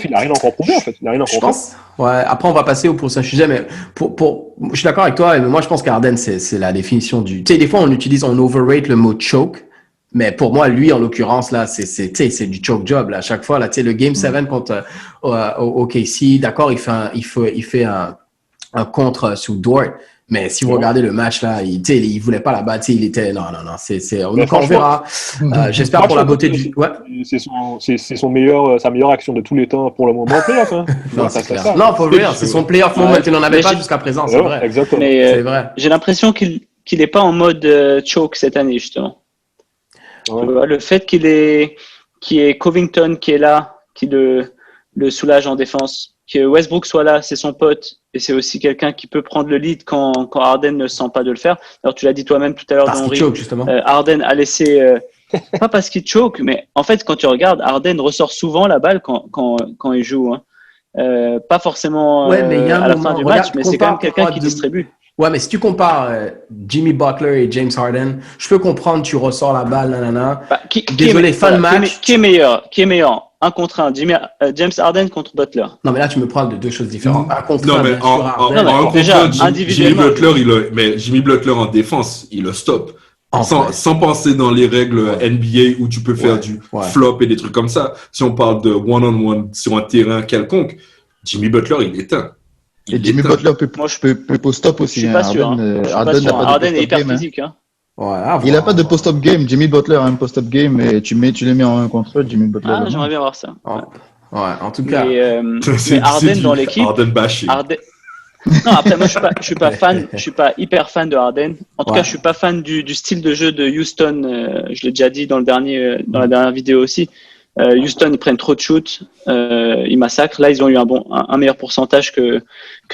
il n'a rien encore prouvé en fait. Il n'a rien encore fait. Après, on va passer au prochain sujet, mais je suis d'accord avec toi, mais moi je pense qu'Harden, c'est la définition du. Tu sais, des fois on overrate le mot choke. Mais pour moi, lui, en l'occurrence, là, c'est du choke job, là. À chaque fois, là, tu sais, le Game 7 contre OKC, d'accord, il fait un contre sous Dort. Mais si vous regardez le match, là, il voulait pas la battre, il était, non, on verra. J'espère pour la beauté du, c'est sa meilleure action de tous les temps pour le moment en playoff, hein. Non, c'est clair. Non, pour vrai, c'est son playoff moment qu'il n'en avait pas jusqu'à présent, c'est vrai. Exactement. Mais, c'est vrai. J'ai l'impression qu'il est pas en mode choke cette année, justement. Le fait qu'il y ait Covington qui est là, qui le soulage en défense, que Westbrook soit là, c'est son pote, et c'est aussi quelqu'un qui peut prendre le lead quand Harden ne sent pas de le faire. Alors tu l'as dit toi-même tout à l'heure, parce qu'il choke, justement. Harden a laissé, pas parce qu'il choke, mais en fait quand tu regardes, Harden ressort souvent la balle quand il joue, hein. Pas forcément à la fin du match, mais c'est quand même quelqu'un qui distribue. Ouais, mais si tu compares Jimmy Butler et James Harden, je peux comprendre, tu ressors la balle, nanana. Désolé, fin de match. Qui est meilleur? 1 contre 1. James Harden contre Butler. Non, mais là, tu me parles de deux choses différentes. 1 contre 1, non, mais bien sûr, Jimmy Butler, Jimmy Butler en défense, il le stoppe. Sans penser dans les règles NBA où tu peux faire du flop et des trucs comme ça. Si on parle de one-on-one sur un terrain quelconque, Jimmy Butler, il éteint. Jimmy Butler peut post-up aussi. Je suis pas sûr. Harden est hyper physique. Hein. Il n'a pas de post-up game. Jimmy Butler a un post-up game et tu les mets en 1 contre 1, Jimmy Butler. J'aimerais bien voir ça. En tout cas. Mais Harden dans l'équipe. Harden bashing. Non, après, moi, je suis pas hyper fan de Harden. En tout cas, je suis pas fan du style de jeu de Houston. Je l'ai déjà dit dans la dernière vidéo aussi. Houston, ils prennent trop de shoots, ils massacrent. Là, ils ont eu un meilleur pourcentage que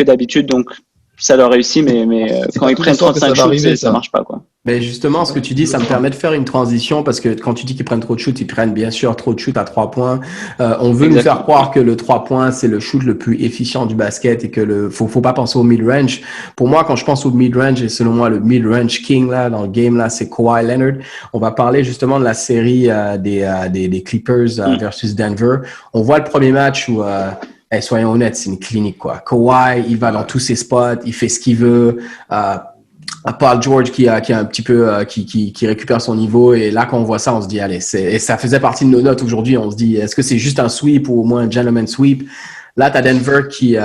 d'habitude, donc ça leur réussit, mais quand ils prennent 35 shoots, ça marche pas, quoi. Mais justement, ce que tu dis, ça me permet de faire une transition parce que quand tu dis qu'ils prennent trop de shoots, ils prennent bien sûr trop de shoots à 3 points. On veut nous faire croire que le 3 points, c'est le shoot le plus efficient du basket et que faut pas penser au mid-range. Pour moi, quand je pense au mid-range, et selon moi, le mid-range king, là, dans le game, là, c'est Kawhi Leonard. On va parler justement de la série, des Clippers, versus Denver. On voit le premier match où, soyons honnêtes, c'est une clinique, quoi. Kawhi, il va dans tous ses spots, il fait ce qu'il veut, Paul George qui a un petit peu qui récupère son niveau, et là quand on voit ça on se dit allez, et ça faisait partie de nos notes aujourd'hui, on se dit est-ce que c'est juste un sweep ou au moins un gentleman sweep. Là t'as Denver qui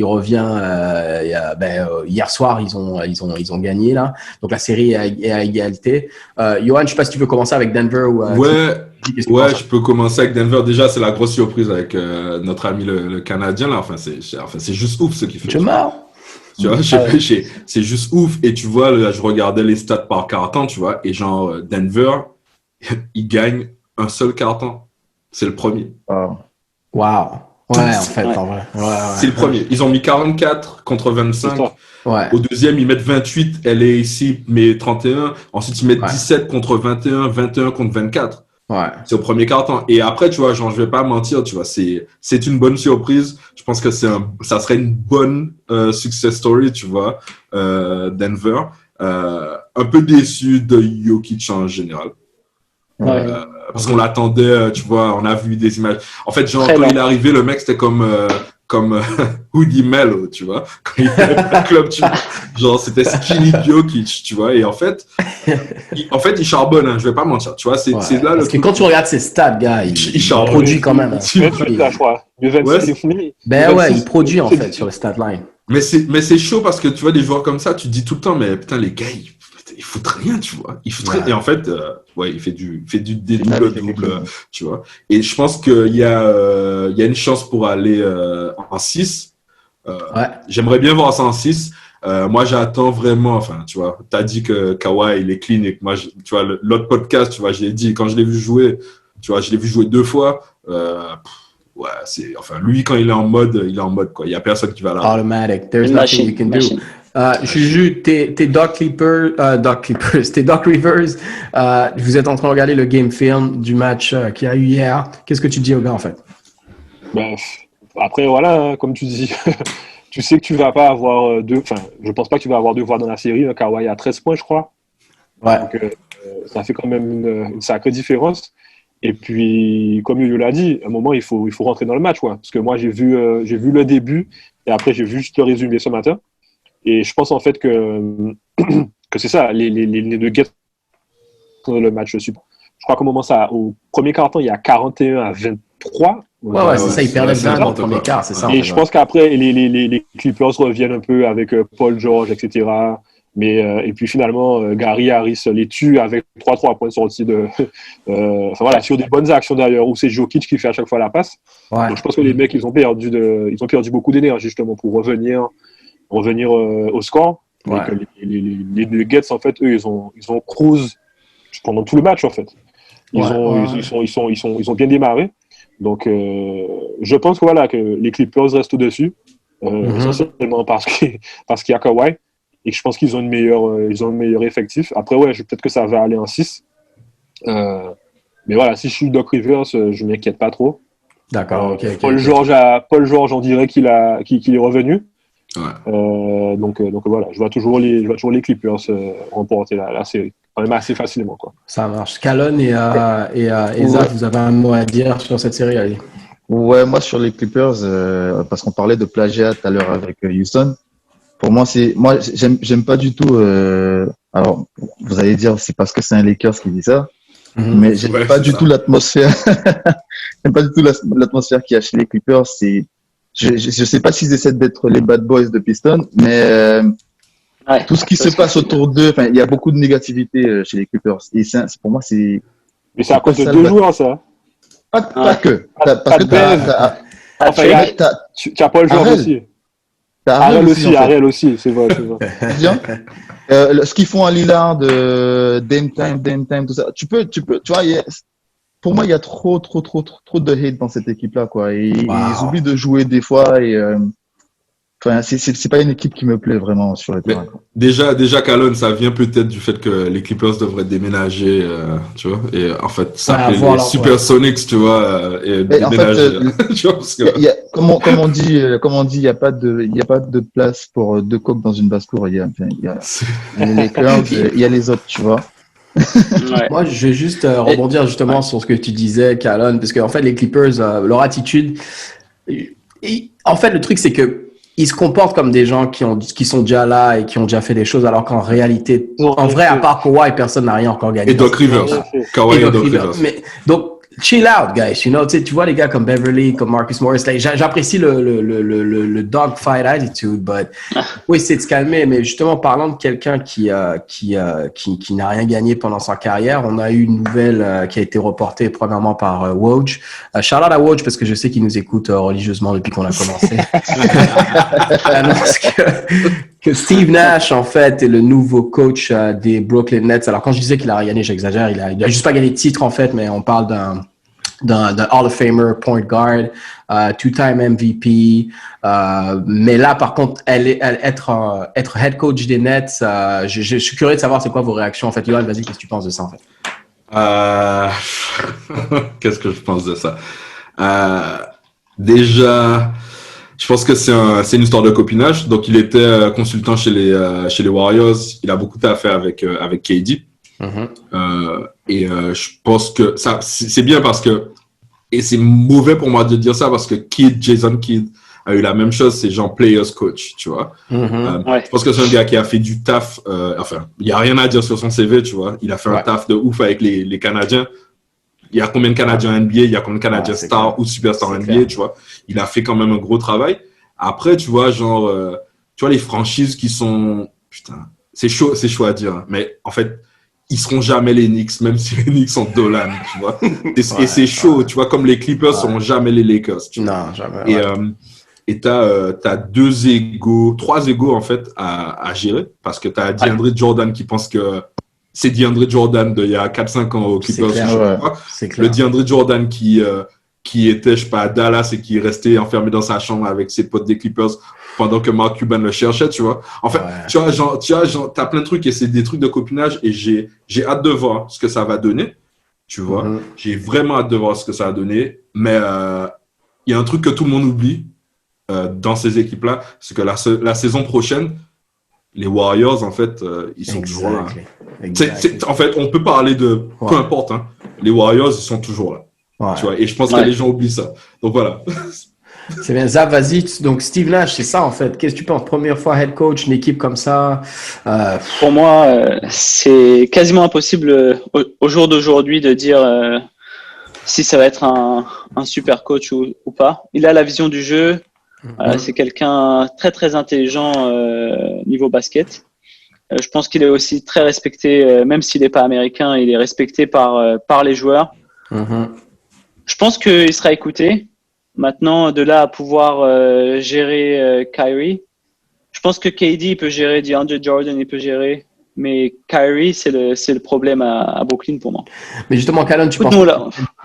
revient hier soir, ils ont gagné là, donc la série est à égalité. Johan, je sais pas si tu veux commencer avec Denver ou je peux commencer avec Denver. Déjà c'est la grosse surprise avec notre ami le Canadien là, c'est juste ouf ce qu'il fait. Tu es mort. Tu vois, c'est juste ouf. Et tu vois, là, je regardais les stats par carton, tu vois, et genre, Denver, il gagne un seul carton. C'est le premier. Wow. Ouais, en fait, en vrai. C'est le premier. Ils ont mis 44 contre 25. Ouais. Au deuxième, ils mettent 28. Elle est ici, mais 31. Ensuite, ils mettent 17 contre 21, 21 contre 24. Ouais. C'est au premier quart-temps. Et après, tu vois, genre, je vais pas mentir, tu vois, c'est une bonne surprise. Je pense que ça serait une bonne success story, tu vois, Denver. Un peu déçu de Jokic en général. Parce qu'on l'attendait, tu vois, on a vu des images. En fait, genre, quand il est arrivé, le mec, c'était comme Woody Mello, tu vois, quand il était dans le club, tu vois. Genre, c'était skinny Jokic, tu vois, et en fait, il charbonne, hein, je vais pas mentir, tu vois, c'est là parce que quand tu regardes ses stats, gars, il produit quand même. Il produit en fait sur le stat line. Mais c'est chaud parce que tu vois, des joueurs comme ça, tu te dis tout le temps, mais putain, les gars, ils foutent rien, tu vois. Ils foutent rien. Et en fait, il fait du double, tu vois. Et je pense qu'il y a une chance pour aller en 6. J'aimerais bien voir ça en 6. Moi, j'attends vraiment, enfin, tu vois, t'as dit que Kawhi, il est clean et que moi, tu vois, l'autre podcast, tu vois, j'ai dit, quand je l'ai vu jouer, tu vois, je l'ai vu jouer 2 fois, lui, quand il est en mode, quoi. Il y a personne qui va là. Automatic. There's nothing you can do. Juju, t'es Doc Rivers, vous êtes en train de regarder le game film du match qu'il y a eu hier. Qu'est-ce que tu dis aux gars, en fait? Après, voilà, comme tu dis, tu sais que tu vas pas avoir je pense pas que tu vas avoir 2 fois dans la série. Kawhi a 13 points, je crois. Ouais. Donc, ça fait quand même une sacrée différence. Et puis, comme Yo l'a dit, à un moment, il faut rentrer dans le match, quoi. Parce que moi, j'ai vu le début et après, j'ai vu juste le résumé ce matin. Et je pense en fait que c'est ça, les Nuggets le match super. Je crois qu'au moment au premier quart-temps, il y a 41-23. Ouais, c'est ça, ils perdaient 20 dans le premier quart, c'est ça. Et je pense qu'après, les Clippers reviennent un peu avec Paul George, etc. Mais, et puis finalement, Gary Harris les tue avec 3 points sortis sur des bonnes actions d'ailleurs, où c'est Jokic qui fait à chaque fois la passe. Ouais. Donc je pense que les mecs, ils ont perdu beaucoup d'énergie justement pour revenir au score. Ouais. Les Nuggets, en fait, eux, ils ont cruise pendant tout le match, en fait. Ils ont bien démarré. Donc, je pense que les Clippers restent au-dessus, essentiellement parce qu'il y a Kawhi, et que je pense qu'ils ont un meilleur effectif. Après, peut-être que ça va aller en 6. Mais voilà, si je suis Doc Rivers, je ne m'inquiète pas trop. D'accord. Paul George, on dirait qu'il est revenu. Ouais. Donc voilà, je vois toujours les Clippers remporter la série quand même assez facilement, quoi. Ça marche. Calonne et Zach, vous avez un mot à dire sur cette série, allez. Ouais, moi sur les Clippers, parce qu'on parlait de plagiat tout à l'heure avec Houston. Pour moi, j'aime pas du tout Alors, vous allez dire, c'est parce que c'est un Lakers qui dit ça, mais j'aime Ouais, pas c'est du ça. tout l'atmosphère. J'aime pas du tout l'atmosphère qu'il y a chez les Clippers. Je sais pas s'ils essaient d'être les bad boys de Piston, mais Ouais, tout ce qui je se vois passe ce que tu veux autour d'eux, enfin, il y a beaucoup de négativité chez les Clippers. Et pour moi, c'est Mais c'est à cause de ça, deux le joueurs, ça. pas Ouais. que. Pas Parce que de Bev. t'as Enfin, il y a, mais t'as tu as Paul George Harrell. aussi. T'as Harrell Ariel aussi, en aussi, fait. Ariel aussi, c'est vrai, c'est vrai. Bien. Ce qu'ils font à Lillard, Dame Time, tout ça. Tu vois, pour moi, il y a trop de hate dans cette équipe-là, quoi. Et ils oublient de jouer des fois enfin, c'est pas une équipe qui me plaît vraiment sur le Mais terrain, quoi. déjà, Calonne, ça vient peut-être du fait que les Clippers devraient déménager, tu vois, et en fait, s'appeler avoir les leur- Supersonics, tu vois, et Mais en fait, déménager, tu vois, parce que... comme on dit, il y a pas de place pour deux coqs dans une basse-cour. Enfin, il y a les Lakers, il y a les autres, tu vois. veux. Ouais. Moi, je vais juste rebondir justement sur ce que tu disais, Calonne, parce qu'en fait, les Clippers, leur attitude, en fait, le truc, c'est que ils se comportent comme des gens qui sont déjà là et qui ont déjà fait des choses, alors qu'en réalité, Ils ont en vrai, rien à fait. part Kawhi, personne n'a rien encore gagné. Et Doc dans cette Rivers, équipe-là. Kawhi et Doc Doc Rivers. Rivers. Mais, donc, chill out, guys. Tu vois les gars comme Beverly, comme Marcus Morris. Like, j'apprécie le dogfight attitude, but oui, c'est de se calmer. Mais justement, parlant de quelqu'un qui n'a rien gagné pendant sa carrière, on a eu une nouvelle qui a été reportée premièrement par Woj. Shout out à Woj parce que je sais qu'il nous écoute religieusement depuis qu'on a commencé. Annonce que Steve Nash, en fait, est le nouveau coach des Brooklyn Nets. Alors, quand je disais qu'il a gagné, j'exagère. Il a juste pas gagné de titre, en fait, mais on parle d'un Hall of Famer point guard, two-time MVP. Mais là, par contre, être head coach des Nets, je suis curieux de savoir c'est quoi vos réactions. En fait, Yoann, vas-y, qu'est-ce que tu penses de ça, en fait? Qu'est-ce que je pense de ça? Déjà, je pense que c'est une histoire de copinage. Donc, il était consultant chez les Warriors. Il a beaucoup à faire avec KD. Je pense que ça, c'est bien parce que, et c'est mauvais pour moi de dire ça parce que Jason Kidd a eu la même chose, c'est genre players coach, tu vois. Ouais. Je pense que c'est un gars qui a fait du taf, enfin, il n'y a rien à dire sur son CV, tu vois. Il a fait un taf de ouf avec les Canadiens. Il y a combien de Canadiens NBA, il y a combien de Canadiens stars ou superstars NBA, tu vois. Il a fait quand même un gros travail. Après, tu vois, genre, tu vois, les franchises qui sont, putain, c'est chaud à dire, hein, mais en fait, ils seront jamais les Knicks, même si les Knicks sont Dolan, tu vois. Et c'est chaud, tu vois, comme les Clippers seront jamais les Lakers, tu vois. Non, jamais. Et t'as trois égos en fait à gérer parce que t'as DeAndre Jordan qui pense que c'est DeAndre Jordan d'il y a 4-5 ans aux Clippers. C'est clair. Le DeAndre Jordan qui était, je sais pas, à Dallas et qui restait enfermé dans sa chambre avec ses potes des Clippers pendant que Mark Cuban le cherchait, tu vois. En fait, tu vois, t'as plein de trucs et c'est des trucs de copinage et j'ai hâte de voir ce que ça va donner, tu vois. J'ai vraiment hâte de voir ce que ça va donner, mais il y a un truc que tout le monde oublie dans ces équipes-là, c'est que la saison prochaine, les Warriors, en fait, ils sont toujours là. En fait, on peut parler de peu importe, hein, les Warriors, ils sont toujours là. Tu vois, et je pense que les gens oublient ça. Donc voilà. C'est bien. Zab, vas-y. Donc, Steve Nash, c'est ça, en fait. Qu'est-ce que tu penses? Première fois head coach, une équipe comme ça? Pour moi, c'est quasiment impossible au jour d'aujourd'hui de dire si ça va être un super coach ou pas. Il a la vision du jeu. C'est quelqu'un très, très intelligent niveau basket. Je pense qu'il est aussi très respecté, même s'il n'est pas américain, il est respecté par les joueurs. Je pense qu'il sera écouté. Maintenant, de là à pouvoir gérer Kyrie, je pense que KD il peut gérer, DeAndre Jordan il peut gérer, mais Kyrie c'est le problème à Brooklyn pour moi. Mais justement, Calonne, tu penses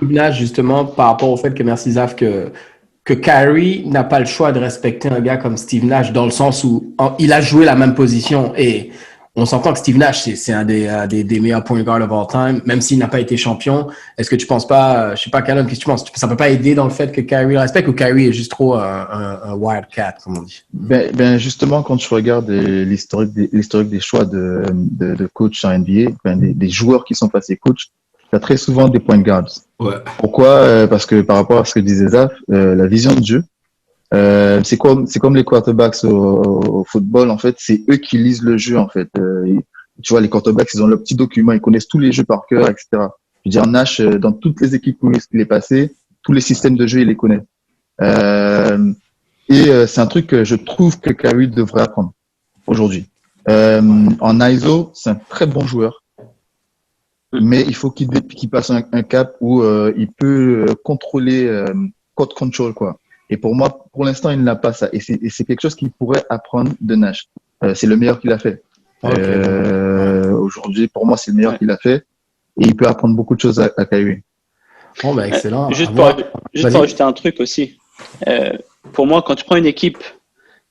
là justement par rapport au fait que merci Zaf que Kyrie n'a pas le choix de respecter un gars comme Steve Nash dans le sens où il a joué la même position et on s'entend que Steve Nash, c'est un des meilleurs point guard of all time, même s'il n'a pas été champion. Est-ce que tu penses pas, je sais pas, Calonne, qu'est-ce que tu penses? Ça peut pas aider dans le fait que Kyrie le respecte ou Kyrie est juste trop un wildcat, comme on dit? Ben justement, quand tu regardes l'historique des choix de coach en NBA, des joueurs qui sont passés coach, tu as très souvent des point guards. Ouais. Pourquoi? Parce que par rapport à ce que disait Zaf, la vision de jeu, c'est comme les quarterbacks au football, en fait, c'est eux qui lisent le jeu, en fait. tu vois, les quarterbacks, ils ont leur petit document, ils connaissent tous les jeux par cœur, etc. Je veux dire, Nash, dans toutes les équipes où il est passé, tous les systèmes de jeu, il les connaît. C'est un truc que je trouve que Kyrie devrait apprendre aujourd'hui. En ISO, c'est un très bon joueur, mais il faut qu'il passe un cap où il peut contrôler code control, quoi. Et pour moi, pour l'instant, il n'a pas ça. Et c'est quelque chose qu'il pourrait apprendre de Nash. C'est le meilleur qu'il a fait. Aujourd'hui, pour moi, c'est le meilleur qu'il a fait. Et il peut apprendre beaucoup de choses à Kyrie. Bon, bah, excellent. Juste pour ajouter un truc aussi. Pour moi, quand tu prends une équipe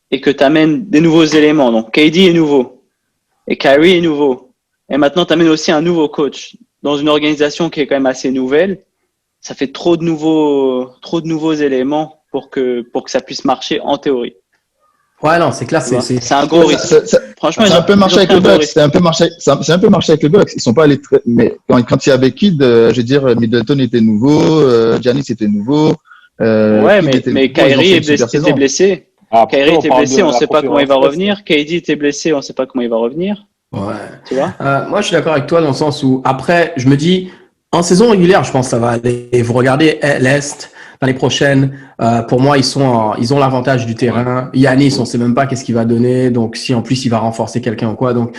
et que tu amènes des nouveaux éléments, donc KD est nouveau et Kyrie est nouveau, et maintenant tu amènes aussi un nouveau coach dans une organisation qui est quand même assez nouvelle, ça fait trop de nouveaux éléments pour que ça puisse marcher en théorie. Ouais, non, c'est clair, c'est un gros risque. Franchement, c'est un peu marché avec le Bucks. C'est un peu marché avec le Bucks. Ils sont pas allés très, mais quand il y avait Kidd, je veux dire, Middleton était nouveau, Giannis était nouveau. Ouais, mais Kyrie était blessé. Kyrie était blessé, on ne sait pas comment il va revenir. KD était blessé, on ne sait pas comment il va revenir. Ouais. Tu vois? Moi, je suis d'accord avec toi dans le sens où, après, je me dis, en saison régulière, je pense que ça va aller. Et vous regardez l'Est, dans les prochaines, pour moi, ils ont l'avantage du terrain. Giannis, on ne sait même pas qu'est-ce qu'il va donner. Donc, si en plus, il va renforcer quelqu'un ou quoi. Donc,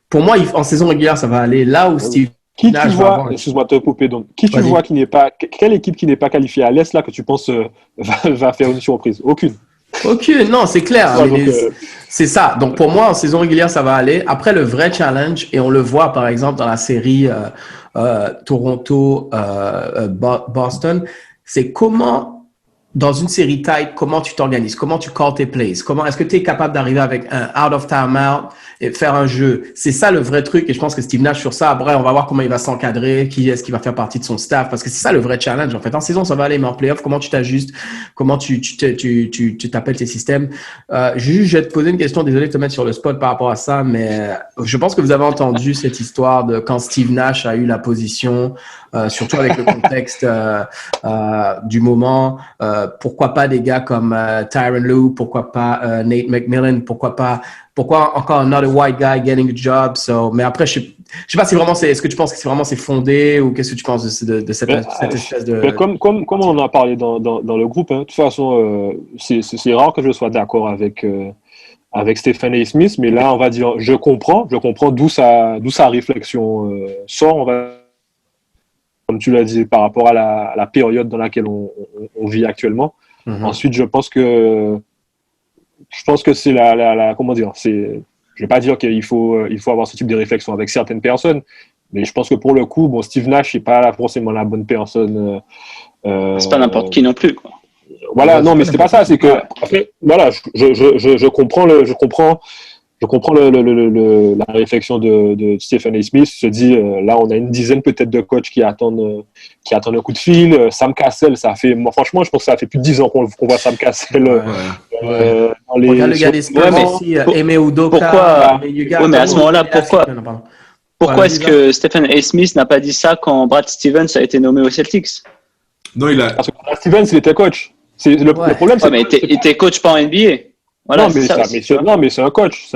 pour moi, en saison régulière, ça va aller là où Steve. Qui tu vois, excuse-moi de te couper, donc, qui tu vois qui n'est pas, quelle équipe qui n'est pas qualifiée à l'Est là que tu penses va faire une surprise? Aucune, non, c'est clair. C'est ça. Donc pour moi, en saison régulière, ça va aller. Après, le vrai challenge, et on le voit par exemple dans la série Toronto-Boston, c'est comment, dans une série tight, comment tu t'organises, comment tu calls tes plays, est-ce que tu es capable d'arriver avec un out of timeout et faire un jeu. C'est ça le vrai truc, et je pense que Steve Nash sur ça, après on va voir comment il va s'encadrer, qui est-ce qui va faire partie de son staff, parce que c'est ça le vrai challenge en fait. En saison ça va aller, mais en playoff, comment tu t'ajustes, comment tu t'appelles tes systèmes. Je vais te poser une question, désolé de te mettre sur le spot par rapport à ça, mais je pense que vous avez entendu cette histoire de quand Steve Nash a eu la position, surtout avec le contexte du moment. Pourquoi pas des gars comme Tyronn Lue, pourquoi pas Nate McMillan, pourquoi encore another white guy getting a job. Mais après, je sais pas si vraiment est-ce que tu penses que c'est fondé ou qu'est-ce que tu penses de cette espèce de. Comme on en a parlé dans le groupe, hein, de toute façon, c'est rare que je sois d'accord avec Stephen A. Smith, mais là, on va dire, je comprends d'où sa réflexion sort, comme tu l'as dit, par rapport à la période dans laquelle on vit actuellement. Mm-hmm. Ensuite, je pense que c'est comment dire, je vais pas dire qu'il faut avoir ce type de réflexion avec certaines personnes, mais je pense que pour le coup, bon, Steve Nash n'est pas forcément la bonne personne. C'est pas n'importe qui non plus, quoi. Voilà, non, mais c'est pas ça, c'est que après, voilà, je comprends la réflexion de Stephen A. Smith. Se dit là, on a une dizaine peut-être de coachs qui attendent un coup de fil. Sam Cassell, moi franchement, je pense que ça fait plus de 10 ans qu'on voit Sam Cassell. Regarde le gars des Spurs aussi, Ime Udoka. Pourquoi mais à ce moment-là, pourquoi est-ce que Stephen A. Smith n'a pas dit ça quand Brad Stevens a été nommé aux Celtics? Non, parce que Brad Stevens, il était coach. Le problème, c'est mais il était coach pas en NBA. Voilà, non, mais c'est un coach.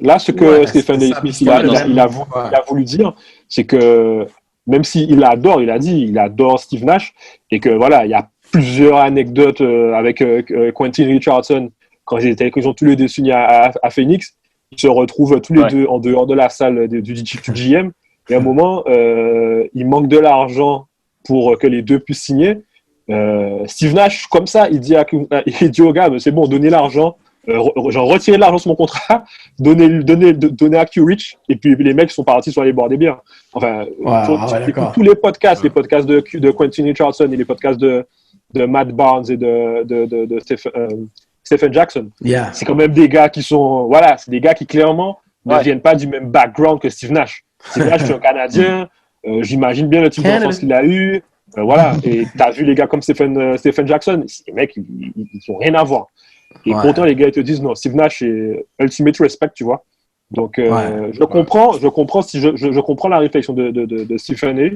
Là, ce que Stephen A. Smith il a voulu dire, c'est que même s'il adore, il a dit, il adore Steve Nash, et que voilà, il y a plusieurs anecdotes avec Quentin Richardson quand ils ont tous les deux signé à Phoenix. Ils se retrouvent tous les deux en dehors de la salle du GM. Et à un moment, il manque de l'argent pour que les deux puissent signer. Steve Nash, comme ça, il dit au gars, c'est bon, donnez l'argent. Retirez de l'argent sur mon contrat, donner à Q-Rich, et puis les mecs sont partis sur les bords des bières. Enfin, tous les podcasts, de Quentin Richardson et les podcasts de Matt Barnes et de Stephen Jackson. Yeah. C'est quand même des gars qui sont, c'est des gars qui clairement ne viennent pas du même background que Steve Nash. Steve Nash, c'est un Canadien, j'imagine bien le type d'enfance qu'il a eu. Et t'as vu les gars comme Stephen Jackson, les mecs, ils ont rien à voir. Et pourtant, les gars, ils te disent non, Steve Nash est ultimate respect, tu vois. Donc, je comprends la réflexion de Stephen A.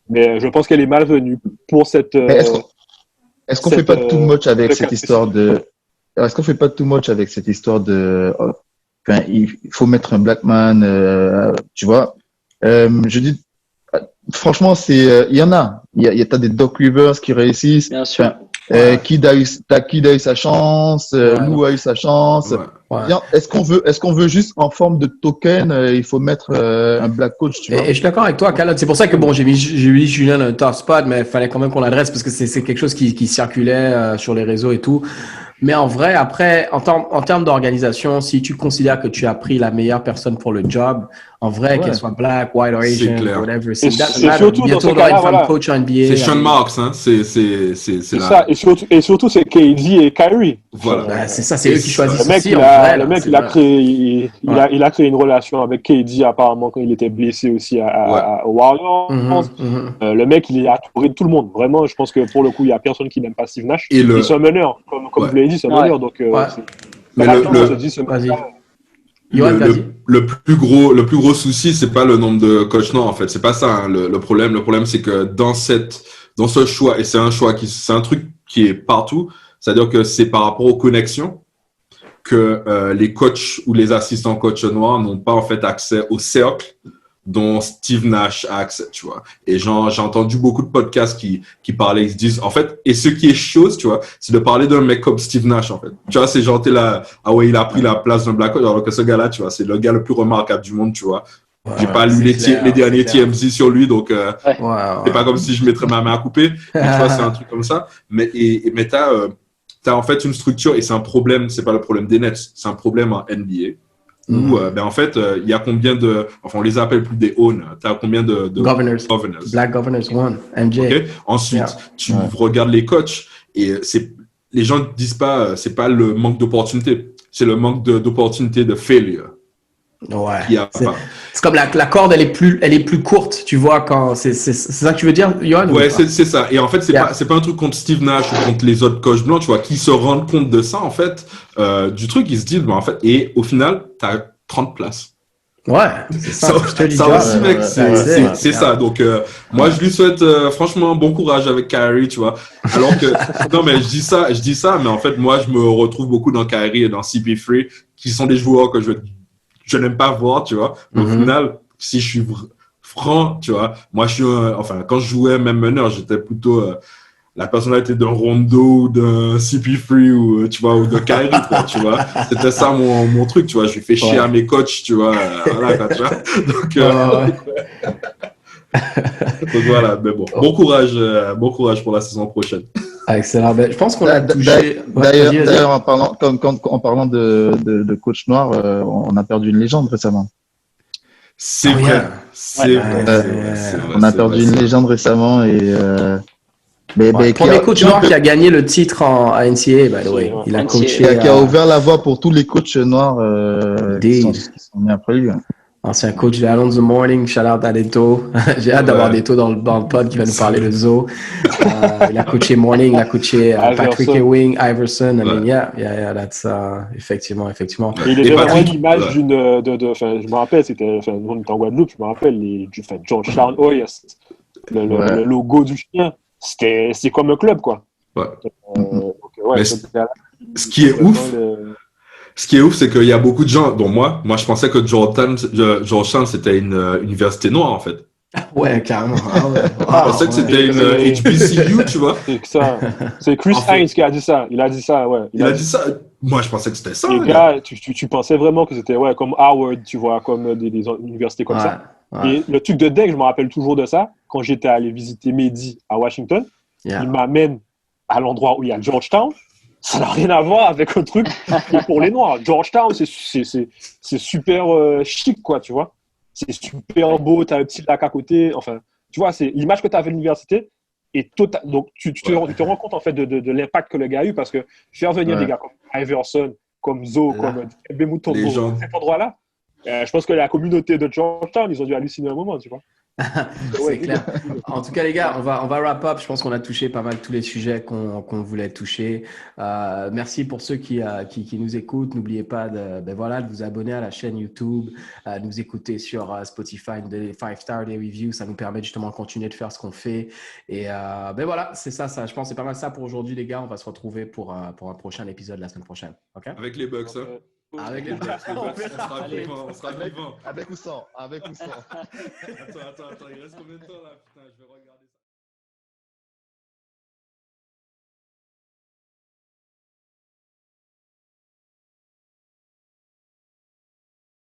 Mais je pense qu'elle est malvenue pour cette. Est-ce qu'on fait pas too much avec cette histoire de. Est-ce qu'on fait pas too much avec cette histoire de enfin, il faut mettre un black man, tu vois. Je dis, franchement, il y en a. T'as des Doc Rivers qui réussissent. Bien sûr. Kid a eu sa chance, Lou a eu sa chance. Ouais. Est-ce qu'on veut juste en forme de token, il faut mettre un black coach, tu vois? Et je suis d'accord avec toi, Khaled. C'est pour ça que bon, j'ai mis Julien dans un tough spot, mais il fallait quand même qu'on l'adresse parce que c'est quelque chose qui circulait sur les réseaux et tout. Mais en vrai, après, en termes d'organisation, si tu considères que tu as pris la meilleure personne pour le job, en vrai, qu'elle soit black, white or Asian, whatever, c'est surtout bientôt dans on aura une là, femme voilà. coach en NBA. C'est Sean Marks, hein. C'est ça. Et surtout, c'est KD et Kyrie. Voilà. Bah, c'est ça, c'est eux qui choisissent Le mec, aussi. Le mec, il a créé une relation avec KD apparemment quand il était blessé aussi aux Warriors. Le mec, il est entouré de tout le monde. Vraiment, je pense que pour le coup, il n'y a personne qui n'aime pas Steve Nash. Ils sont meneurs, comme vous l'avez dit, c'est un meneur. Donc, mais le plus gros souci, c'est pas le nombre de coachs noirs, en fait. C'est pas ça, hein, le problème. Le problème, c'est que dans ce choix, et c'est un truc qui est partout, c'est-à-dire que c'est par rapport aux connexions que les coachs ou les assistants coachs noirs n'ont pas, en fait, accès au cercle dont Steve Nash a accès, tu vois. Et j'ai entendu beaucoup de podcasts qui parlaient, ils se disent, en fait, et ce qui est chose, tu vois, c'est de parler d'un mec comme Steve Nash, en fait. Tu vois, c'est genre, t'es là, ah ouais, il a pris la place d'un black coach, alors que ce gars-là, tu vois, c'est le gars le plus remarquable du monde, tu vois. J'ai pas lu les derniers TMZ sur lui, donc c'est pas comme si je mettrais ma main à couper, mais tu vois, c'est un truc comme ça. Mais t'as en fait une structure, et c'est un problème, c'est pas le problème des Nets, c'est un problème en NBA. Où, en fait, il y a combien de... Enfin, on les appelle plus des own. Tu as combien de governors? Black governors, one. MJ. Okay? Ensuite, tu regardes les coachs et les gens ne disent pas, c'est pas le manque d'opportunité, c'est le manque d'opportunité de failure. Ouais. C'est comme la corde, elle est plus courte, tu vois, quand c'est ça que tu veux dire, Yohan? Ouais, c'est ça. Et en fait, c'est pas un truc contre Steve Nash ou contre les autres coachs blancs, tu vois, qui se rendent compte de ça, en fait, du truc, ils se disent, en fait, et au final, t'as 30 places. Ouais, c'est ça. aussi, mec, c'est ça. Donc, moi, je lui souhaite, franchement, bon courage avec Kyrie, tu vois. Alors que, non, mais je dis ça, mais en fait, moi, je me retrouve beaucoup dans Kyrie et dans CP3, qui sont des joueurs que je n'aime pas voir, tu vois. Au final, si je suis franc, tu vois, moi, quand je jouais même meneur, j'étais plutôt la personnalité d'un Rondo ou d'un CP3 ou, tu vois, ou de Kyrie, quoi, tu vois. C'était ça mon truc, tu vois. Je fais chier à mes coachs, tu vois. Voilà, quoi, tu vois. Donc voilà, mais bon courage pour la saison prochaine. Excellent. Je pense qu'on a touché. D'ailleurs, en parlant de coach noir, on a perdu une légende récemment. C'est vrai. On a perdu une légende récemment et. Premier coach noir qui a gagné le titre à NCAA, by the way. Il a coaché. Qui a ouvert la voie pour tous les coachs noirs qui sont venus après lui. Ancien coach de Alonso Morning, shout out à Deto. J'ai hâte d'avoir Deto dans le pod qui va nous parler de Zo. Il a coaché Morning, il a coaché Patrick Ewing, Iverson. I mean, yeah, that's effectivement. Il est vraiment l'image je me rappelle, on était en Guadeloupe, je me rappelle, Georgetown Warriors, le logo du chien, c'est comme un club, quoi. Ouais. Ce qui est ouf. Ce qui est ouf, c'est qu'il y a beaucoup de gens, dont moi je pensais que Georgetown, c'était une université noire, en fait. Ouais, carrément. Je pensais que c'était une HBCU, tu vois. C'est Chris Hines qui a dit ça. Il a dit ça, ouais. Il a dit ça. Moi, je pensais que c'était ça. Les gars, tu pensais vraiment que c'était comme Howard, tu vois, comme des universités comme ça. Ouais. Et le truc de deck, je me rappelle toujours de ça. Quand j'étais allé visiter Mehdi à Washington, il m'amène à l'endroit où il y a Georgetown. Ça n'a rien à voir avec un truc pour les Noirs. Georgetown, c'est super chic, quoi, tu vois. C'est super beau, tu as un petit lac à côté. Enfin, tu vois, c'est l'image que tu as avec l'université. Donc, tu te rends compte, en fait, de l'impact que le gars a eu parce que faire venir des gars comme Iverson, comme Zo, comme Bemutombo, cet endroit-là, je pense que la communauté de Georgetown, ils ont dû halluciner un moment, tu vois. C'est clair. En tout cas, les gars, on va wrap up. Je pense qu'on a touché pas mal tous les sujets qu'on voulait toucher. Merci pour ceux qui nous écoutent. N'oubliez pas de vous abonner à la chaîne YouTube, nous écouter sur Spotify, des 5-star, des reviews. Ça nous permet justement de continuer de faire ce qu'on fait. Et voilà, c'est ça. Je pense que c'est pas mal ça pour aujourd'hui, les gars. On va se retrouver pour un prochain épisode la semaine prochaine. Okay? Avec les Bucks, hein. Avec Les Bucks, on on verra. sera Allez. vivant, on sera Avec, vivant. avec ou sans. Avec ou sans. Attends, il reste combien de temps là? Putain, je vais regarder ça.